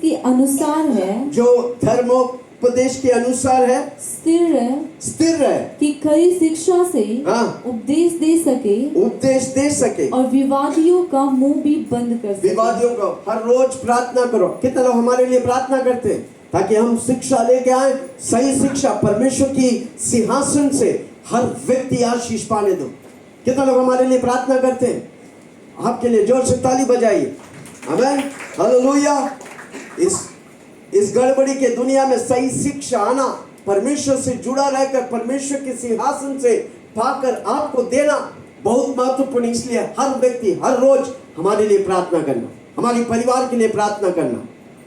के अनुसार है, स्थिर रहे कि खरी शिक्षा से उपदेश दे सके और विवादियों का मुंह भी बंद कर सके। विवादियों को हर रोज प्रार्थना करो। कितने लोग हमारे लिए प्रार्थना करते हैं ताकि हम शिक्षा लेके आए? सही शिक्षा परमेश्वर की सिंहासन से हर व्यक्ति आशीष पाने दो। कितने लोग हमारे लिए प्रार्थना करते हैं? आपके लिए जोर से ताली बजाइए। आमीन। हालेलुया। इस गड़बड़ी के दुनिया में सही शिक्षा आना परमेश्वर से जुड़ा रहकर परमेश्वर के सिंहासन से पाकर आपको देना बहुत महत्वपूर्ण। इसलिए हर व्यक्ति हर रोज हमारे लिए प्रार्थना करना, हमारे परिवार के लिए प्रार्थना करना।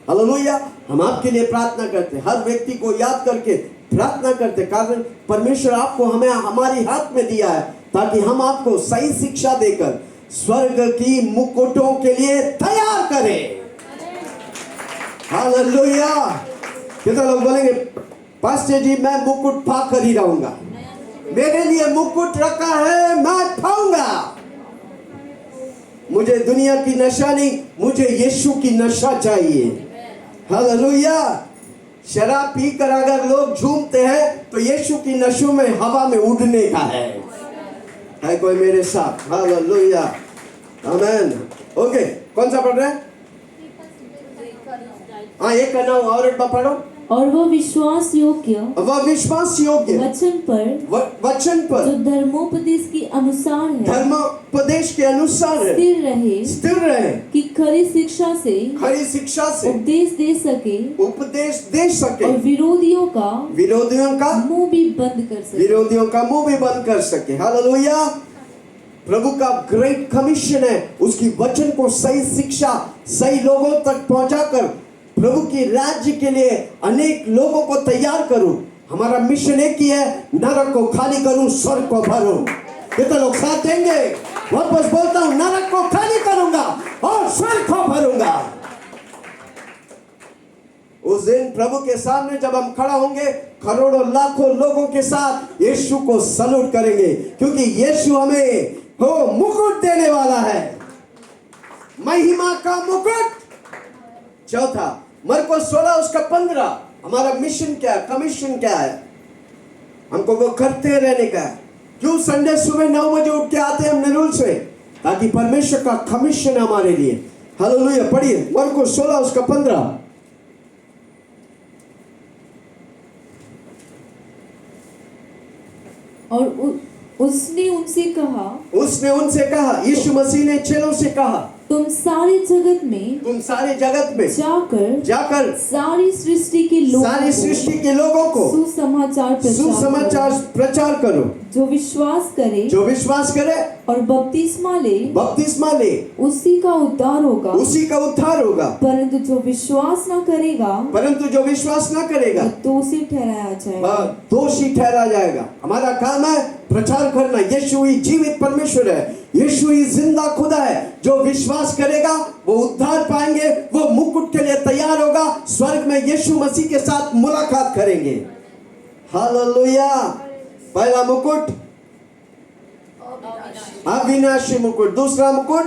हालेलुया। हम आपके लिए प्रार्थना करते, हर व्यक्ति को याद करके प्रार्थना करते, कारण परमेश्वर आपको हमें हमारी हाथ में दिया है ताकि हम आपको सही शिक्षा देकर स्वर्ग की मुकुटों के लिए तैयार करें। हालेलुया। कितने लोग बोलेंगे पास्टर जी मैं मुकुट पाकर ही रहूंगा, मेरे लिए मुकुट रखा है मैं पाऊंगा। मुझे दुनिया की नशा नहीं, मुझे यीशु की नशा चाहिए। हालेलुया। शराब पीकर अगर लोग झूमते हैं तो यीशु की नशों में हवा में उड़ने का है कोई मेरे साथ? हालेलुया। आमीन। ओके, कौन सा पढ़ रहे हैं? हाँ, एक का नाम और एक बार पढ़ो। और वह विश्वास योग्य वचन पर जो धर्मोपदेश के अनुसार है, धर्मोपदेश के अनुसार है, स्थिर रहे कि खरी शिक्षा से उपदेश दे सके और विरोधियों का मुंह भी बंद कर सके। हालेलुया। प्रभु का ग्रेट कमीशन है उसकी वचन को सही शिक्षा सही लोगों तक पहुंचाकर प्रभु की राज्य के लिए अनेक लोगों को तैयार करूं। हमारा मिशन एक ही है, नरक को खाली करूं, स्वर्ग को भरूं। कितने लोग साथ देंगे? वापस बोलता हूं, नरक को खाली करूंगा और स्वर्ग को भरूंगा। उस दिन प्रभु के सामने जब हम खड़ा होंगे करोड़ों लाखों लोगों के साथ यीशु को सलूट करेंगे, क्योंकि यीशु हमें मुकुट देने वाला है, महिमा का मुकुट। चौथा, मरकुस 16 उसका 15, हमारा मिशन क्या है, कमीशन क्या है? हमको वो करते रहने का है। क्यों संडे सुबह 9 बजे उठ के आते हैं हम निरुल से? ताकि परमेश्वर का कमीशन हमारे लिए। हालेलुया। पढ़िए मरकुस 16 उसका 15। और उसने उनसे कहा, यीशु मसीह ने चेलों से कहा, तुम सारे जगत में जाकर सारी सृष्टि के लोगों को सुसमाचार प्रचार करो। जो विश्वास करे और बपतिस्मा ले उसी का उद्धार होगा। परंतु जो विश्वास न करेगा दोषी ठहराया जाएगा। हमारा काम है प्रचार करना। यीशु ही जीवित परमेश्वर है, यीशु ही जिंदा खुदा है। जो विश्वास करेगा वो उद्धार पाएंगे, वो मुकुट के लिए तैयार होगा, स्वर्ग में यीशु मसीह के साथ मुलाकात करेंगे। हालेलुया। पहला मुकुट अविनाशी मुकुट, दूसरा मुकुट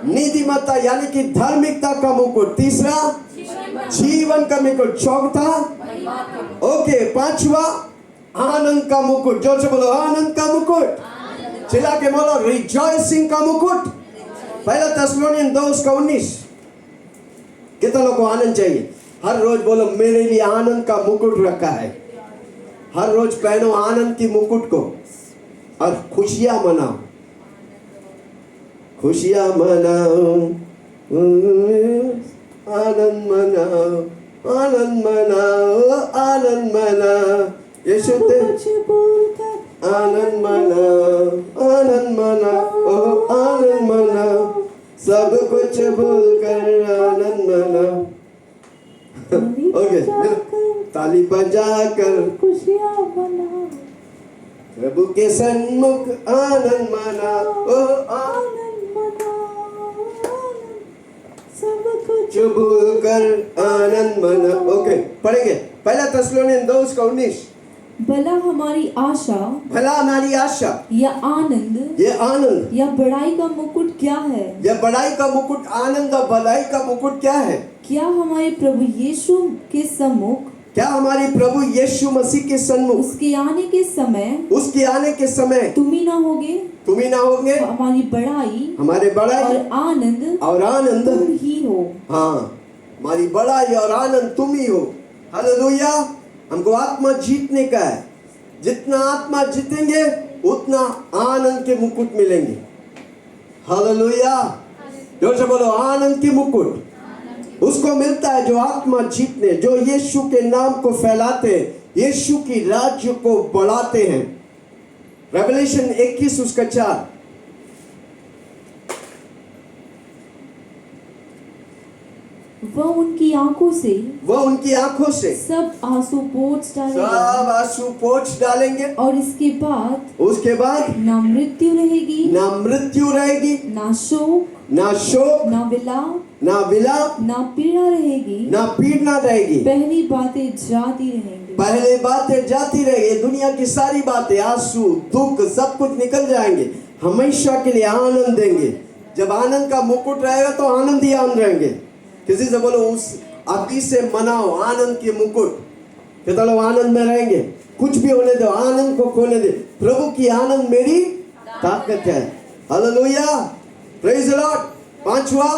नीतिमत्ता यानी कि धार्मिकता का मुकुट, तीसरा जीवन का मुकुट, चौथा ओके पांचवा आनंद का मुकुट। जोर से बोलो आनंद का मुकुट। चिल्ला के बोलो रिजॉइसिंग का मुकुट। पहला थिस्सलुनीयन 2:19। कितना लोगों को आनंद चाहिए? हर रोज बोलो मेरे लिए आनंद का मुकुट रखा है। हर रोज पहनो आनंद की मुकुट को और खुशियां मनाओ, खुशियां मनाओ, आनंद मनाओ, आनंद मनाओ, आनंद मनाओ। यीशु ते आनंद मनाओ, आनंद मनाओ, आनंद मनाओ, सब कुछ भूल कर आनंद मनाओ। ओके, ताली बजाकर खुशियां मनाओ, प्रभु के सन्मुख आनंद मनाओ, आनंद मनाओ, सब कुछ भूल कर आनंद मनाओ। ओके, पढ़ेंगे पहला थिस्सलुनीयन 2:19। भला हमारी आशा या आनंद या बड़ाई का मुकुट क्या है? यह बड़ाई का मुकुट, आनंद और भलाई का मुकुट क्या है? क्या हमारे प्रभु यीशु के सम्मुख, क्या हमारे प्रभु यीशु मसीह के सन्मुख उसके आने के समय तुम ही ना होगे। हमारी बड़ाई और आनंद तुम ही हो। हाँ, हमारी बड़ाई और आनंद तुम ही हो। हालेलुया। हमको आत्मा जीतने का है। जितना आत्मा जीतेंगे उतना आनंद के मुकुट मिलेंगे। हालेलुया। जोर से बोलो आनंद की मुकुट उसको मिलता है जो आत्मा जीतने, जो यीशु के नाम को फैलाते, यीशु की राज्य को बढ़ाते हैं। रेवलेशन 21 उसका 4। वह उनकी आंखों से सब आंसू पोंछ डालेंगे और उसके बाद ना मृत्यु रहेगी ना शोक ना विलाप ना पीड़ा रहेगी। पहली बातें जाती रहेंगी। दुनिया की सारी बातें, आंसू, दुख, सब कुछ निकल जाएंगे। हमेशा के लिए आनंद देंगे। जब आनंद का मुकुट रहेगा तो आनंद ही आनंद रहेंगे। किसी से बोलो, उस अति से मनाओ आनंद की मुकुट। कहता लोग आनंद में रहेंगे, कुछ भी होने दो, आनंद को खोने दे। प्रभु की आनंद मेरी ताकत है। Hallelujah, praise the Lord. 5वां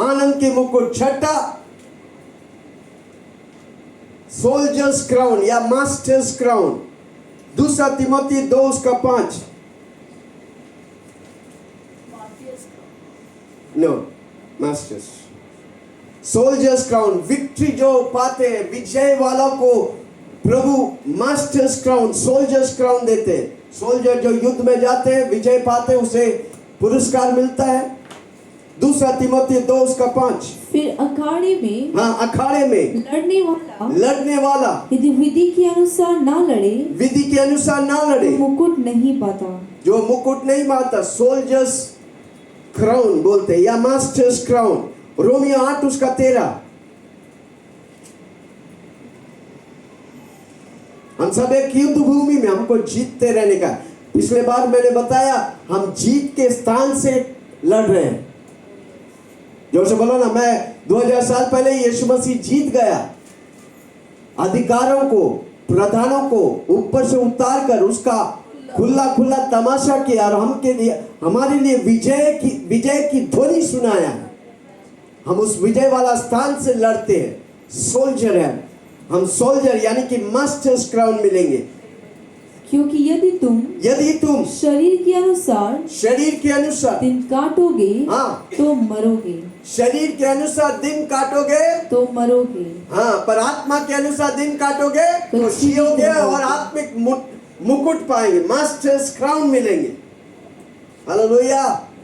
आनंद की मुकुट। 6ठा सोल्जर्स क्राउन या मास्टर्स क्राउन। 2 तिमोथी 2 उसका 5। No, masters soldiers crown. Victory जो पाते हैं, विजय वाला को प्रभु मास्टर्स क्राउन, सोल्जर्स क्राउन देते हैं। सोल्जर जो युद्ध में जाते हैं, विजय पाते हैं, उसे पुरस्कार मिलता है। 2 तिमोथी 2 उसका 5। फिर अखाड़े में लड़ने वाला यदि विधि के अनुसार ना लड़े तो मुकुट नहीं पाता। जो मुकुट नहीं पाता, सोल्जर्स क्राउन बोलते हैं या मास्टर्स क्राउन। रोमियो 8 उसका 13। हम सब एक युद्ध भूमि में, हमको जीतते रहने का। पिछले बार मैंने बताया, हम जीत के स्थान से लड़ रहे हैं। जोर से बोलो ना, मैं 2000 साल पहले यीशु मसीह जीत गया। अधिकारों को, प्रधानों को ऊपर से उतार कर उसका खुला तमाशा किया और हमारे लिए विजय की ध्वनि सुनाया। हम उस विजय वाला स्थान से लड़ते हैं। सोल्जर है हम, सोल्जर यानी कि मास्टर्स क्राउन मिलेंगे। क्योंकि यदि तुम शरीर के अनुसार दिन काटोगे तो मरोगे। शरीर के अनुसार दिन काटोगे तो मरोगे। हाँ, पर आत्मा के अनुसार दिन काटोगे तो जियोगे और आत्मिक मुकुट पाएंगे, मास्टर्स क्राउन मिलेंगे। हालेलुया।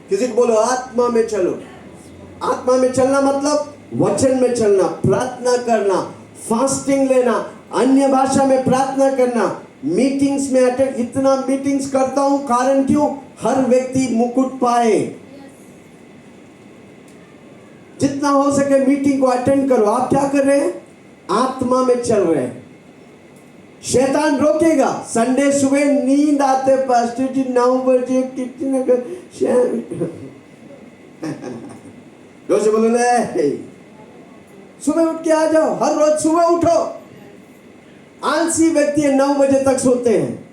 किसी को बोलो, आत्मा में चलो। आत्मा में चलना मतलब वचन में चलना, प्रार्थना करना, फास्टिंग लेना, अन्य भाषा में प्रार्थना करना, मीटिंग्स में अटेंड। इतना मीटिंग्स करता हूं, कारण क्यों? हर व्यक्ति मुकुट पाए। जितना हो सके मीटिंग को अटेंड करो। आप क्या कर रहे हैं? आत्मा में चल रहे हैं। शैतान रोकेगा। संडे सुबह नींद आते, पास्टर जी 9 बजे कितने से बोलो नहीं, सुबह उठ के आ जाओ। हर रोज सुबह उठो। आलसी व्यक्ति 9 बजे तक सोते हैं।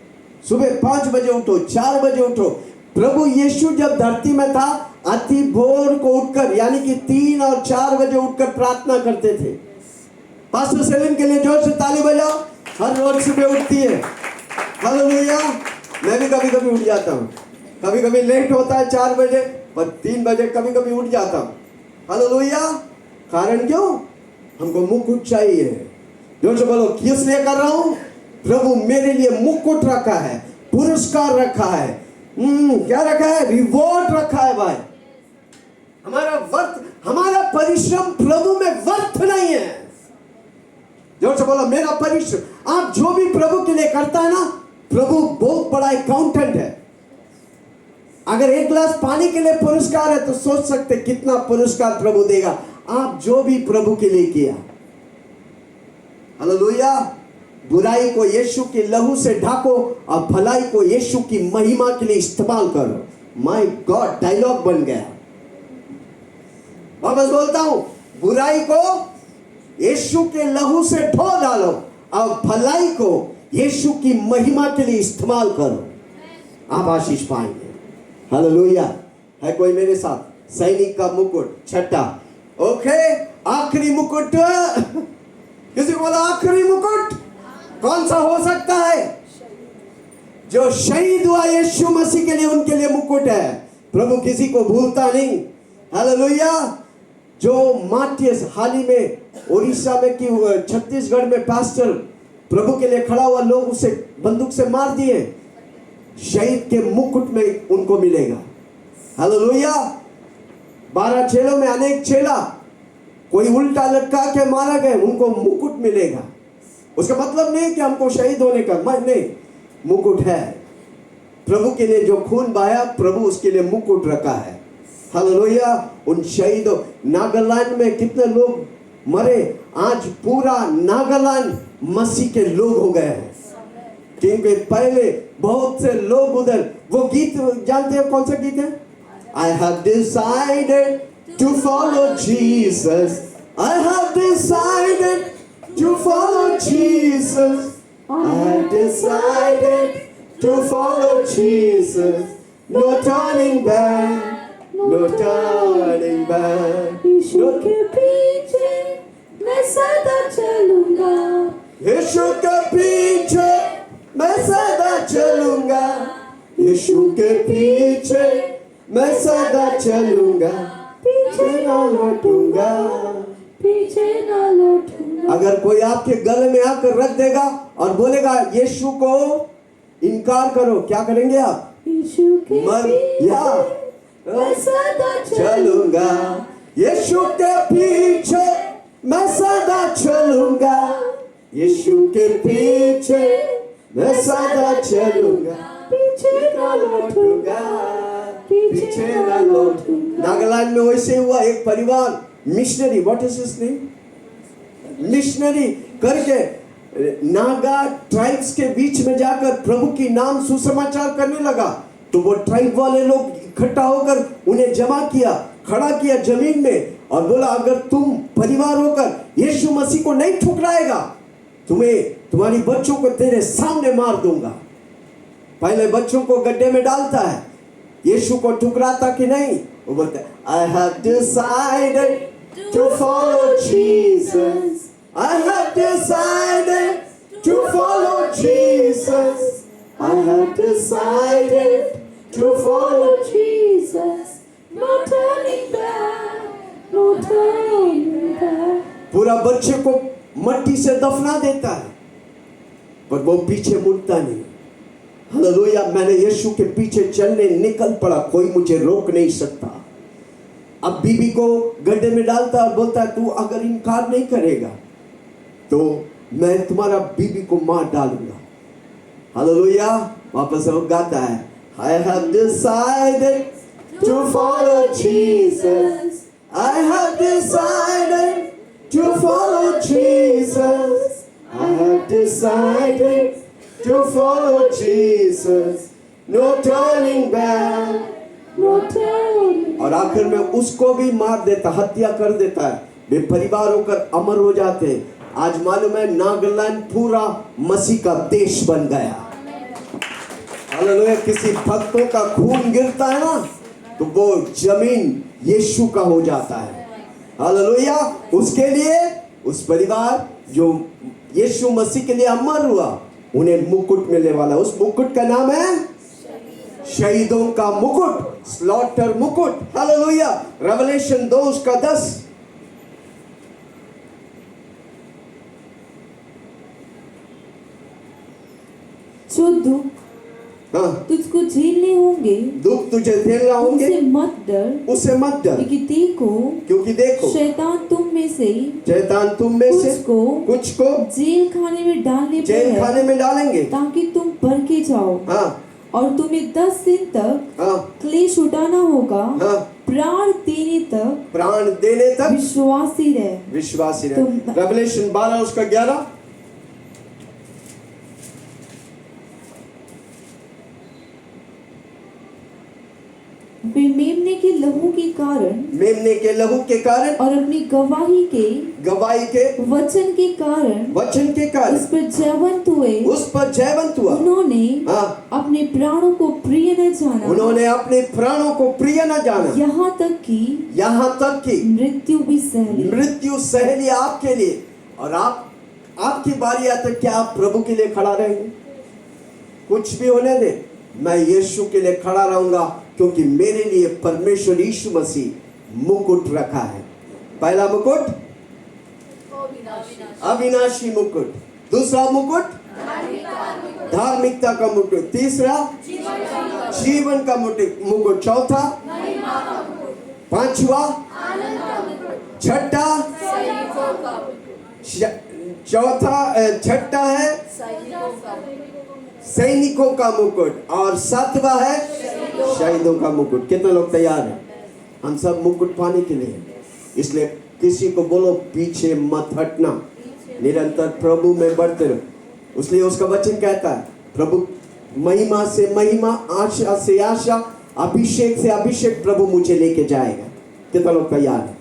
सुबह 5 बजे उठो, 4 बजे उठो। प्रभु यीशु जब धरती में था, अति भोर को उठकर, यानी कि 3 और 4 बजे उठकर प्रार्थना करते थे। पास्टर सेलिम के लिए जोर से ताली बजाओ। हर रोज सुबह उठती है। हालेलुया। मैं भी कभी कभी उठ जाता हूँ। कभी कभी लेट होता है 4 बजे, पर 3 बजे कभी कभी उठ जाता हूँ। हालेलुया। कारण क्यों? हमको मुकुट चाहिए। जोर से बोलो, किस लिए कर रहा हूं? प्रभु मेरे लिए मुकुट रखा है, पुरस्कार रखा है। क्या रखा है? रिवॉर्ड रखा है भाई। हमारा परिश्रम प्रभु में व्यर्थ नहीं है। जोर से बोलो, मेरा परिश्रम। आप जो भी प्रभु के लिए करता है ना, प्रभु बहुत बड़ा अकाउंटेंट है। अगर 1 गिलास पानी के लिए पुरस्कार है तो सोच सकते कितना पुरस्कार प्रभु देगा। आप जो भी प्रभु के लिए किया। हालेलुया। बुराई को यीशु के लहू से ढाको और भलाई को यीशु की महिमा के लिए इस्तेमाल करो। माय गॉड, डायलॉग बन गया। वापस बोलता हूं, बुराई को यीशु के लहू से धो डालो और भलाई को यीशु की महिमा के लिए इस्तेमाल करो। आप आशीष पाएंगे। हालेलुया। है कोई मेरे साथ? सैनिक का मुकुट। 6ठा, ओके, आखिरी मुकुट। किसी को बोला आखिरी मुकुट कौन सा हो सकता है? जो शहीद हुआ यीशु मसीह के लिए, उनके लिए मुकुट है। प्रभु किसी को भूलता नहीं। हालेलुया। जो मार्टियस, हाल ही में उड़ीसा में कि छत्तीसगढ़ में पास्टर प्रभु के लिए खड़ा हुआ, लोग उसे बंदूक से मार दिए, शहीद के मुकुट में उनको मिलेगा। हालेलुया। 12 चेलों में अनेक चेला कोई उल्टा लटका के मारा गए, उनको मुकुट मिलेगा। उसका मतलब नहीं कि हमको शहीद होने का नहीं, मुकुट है। प्रभु के लिए जो खून बहाया, प्रभु उसके लिए मुकुट रखा है। हालेलुया। उन शहीदों, नागालैंड में कितने लोग मरे, आज पूरा नागालैंड मसीह के लोग हो गए हैं। क्योंकि पहले बहुत से लोग उधर, वो गीत जानते हो कौन सा गीत है? I have decided to follow Jesus. I have decided to follow Jesus. I have decided to follow Jesus. No turning back. No turning back. यीशु के पीछे मैं सदा चलूंगा। यीशु के पीछे मैं सदा चलूंगा। यीशु के पीछे मैं सदा चलूंगा, पीछे ना लौटूंगा, पीछे ना लौटूंगा। अगर कोई आपके गले में आकर रख देगा और बोलेगा यीशु को इनकार करो, क्या करेंगे आप? यीशु के पीछे मैं सदा चलूंगा। यीशु के पीछे मैं सदा चलूंगा। यीशु के पीछे मैं सदा चलूंगा, पीछे ना लौटूंगा, पीछे ना लौटूंगा। नागालैंड में वैसे हुआ, एक परिवार missionary, what is his name, missionary करके नागा ट्राइब्स के बीच में जाकर प्रभु की नाम सुसमाचार करने लगा। तो वो ट्राइब वाले लोग इकट्ठा होकर उन्हें जमा किया, खड़ा किया जमीन में और बोला अगर तुम परिवार होकर यीशु मसीह को नहीं ठुकराएगा, तुम्हें तुम्हारी बच्चों को तेरे सामने मार दूंगा। पहले बच्चों को गड्ढे में डालता है, यीशु को ठुकराता कि नहीं? वो बोलता है I have decided to follow Jesus. I have decided to follow Jesus. I have decided to follow Jesus. No turning back, no turning back. पूरा बच्चे को मट्टी से दफना देता है, पर वो पीछे मुड़ता नहीं। हालेलुया। मैंने यीशु के पीछे चलने निकल पड़ा, कोई मुझे रोक नहीं सकता। अब बीबी को गड्ढे में डालता और बोलता है तू अगर इनकार नहीं करेगा तो मैं तुम्हारा बीबी को मार डालूंगा। हालेलुया। वापस वो गाता है I have decided to follow Jesus. I have decided to follow Jesus. I have decided to follow Jesus. No turning back. No turning. और आखिर में उसको भी मार देता, हत्या कर देता है। वे परिवार होकर अमर हो जाते हैं। आज मालूम है नागालैंड पूरा मसीह का देश बन गया। हालेलुया। किसी भक्तों का खून गिरता है ना तो वो जमीन यीशु का हो जाता है। हालेलुया। उसके लिए उस परिवार जो यीशु मसीह के लिए अमर हुआ, उन्हें मुकुट मिलने वाला। उस मुकुट का नाम है शहीदों का मुकुट, स्लॉटर मुकुट। हालेलुया। रेवलेशन 2:10। जो दुख तुझको झेलने होंगे, दुख तुझे झेलना होंगे, उससे मत डर, उससे मत डर, क्योंकि देखो शैतान तुम में से कुछ को जेल खाने में डालेंगे ताकि तुम भड़के जाओ। हाँ। और तुम्हें 10 दिन तक क्लेश उठाना होगा। प्राण देने तक विश्वासी रहे। रेवलेशन 12:11। मेमने के लहू के कारण और अपनी गवाही के वचन के कारण उस पर जयवंत हुए। उन्होंने अपने प्राणों को प्रिय न जाना, यहाँ तक कि मृत्यु सह ली आपके लिए। और आपकी बारी आती है, क्या आप प्रभु के लिए खड़ा रहेंगे? कुछ भी होने दे, मैं यीशु के लिए खड़ा रहूंगा, क्योंकि मेरे लिए परमेश्वर यीशु मसीह मुकुट रखा है। पहला मुकुट अविनाशी मुकुट। दूसरा मुकुट धार्मिकता का मुकुट, तीसरा जीवन का मुकुट, चौथा पांचवा छठा छठा है सैनिकों का मुकुट और सातवां है शहीदों का मुकुट। कितने लोग तैयार हैं? हम सब मुकुट पाने के लिए, इसलिए किसी को बोलो पीछे मत हटना, निरंतर प्रभु में बढ़ते रहो। इसलिए उसका वचन कहता है प्रभु महिमा से महिमा, आशा से आशा, अभिषेक से अभिषेक प्रभु मुझे लेके जाएगा। कितना लोग तैयार है?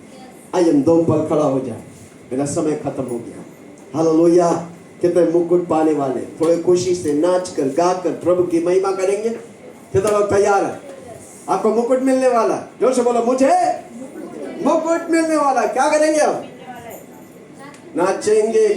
आइए हम 2 पल खड़ा हो जाए, मेरा समय खत्म हो गया। हालेलुया। कितने मुकुट पाने वाले, थोड़े खुशी से नाच कर गा कर प्रभु की महिमा करेंगे। कितना लोग तैयार है? आपको मुकुट मिलने वाला, जोर से बोलो मुझे मुकुट मिलने वाला। क्या करेंगे? आप नाचेंगे।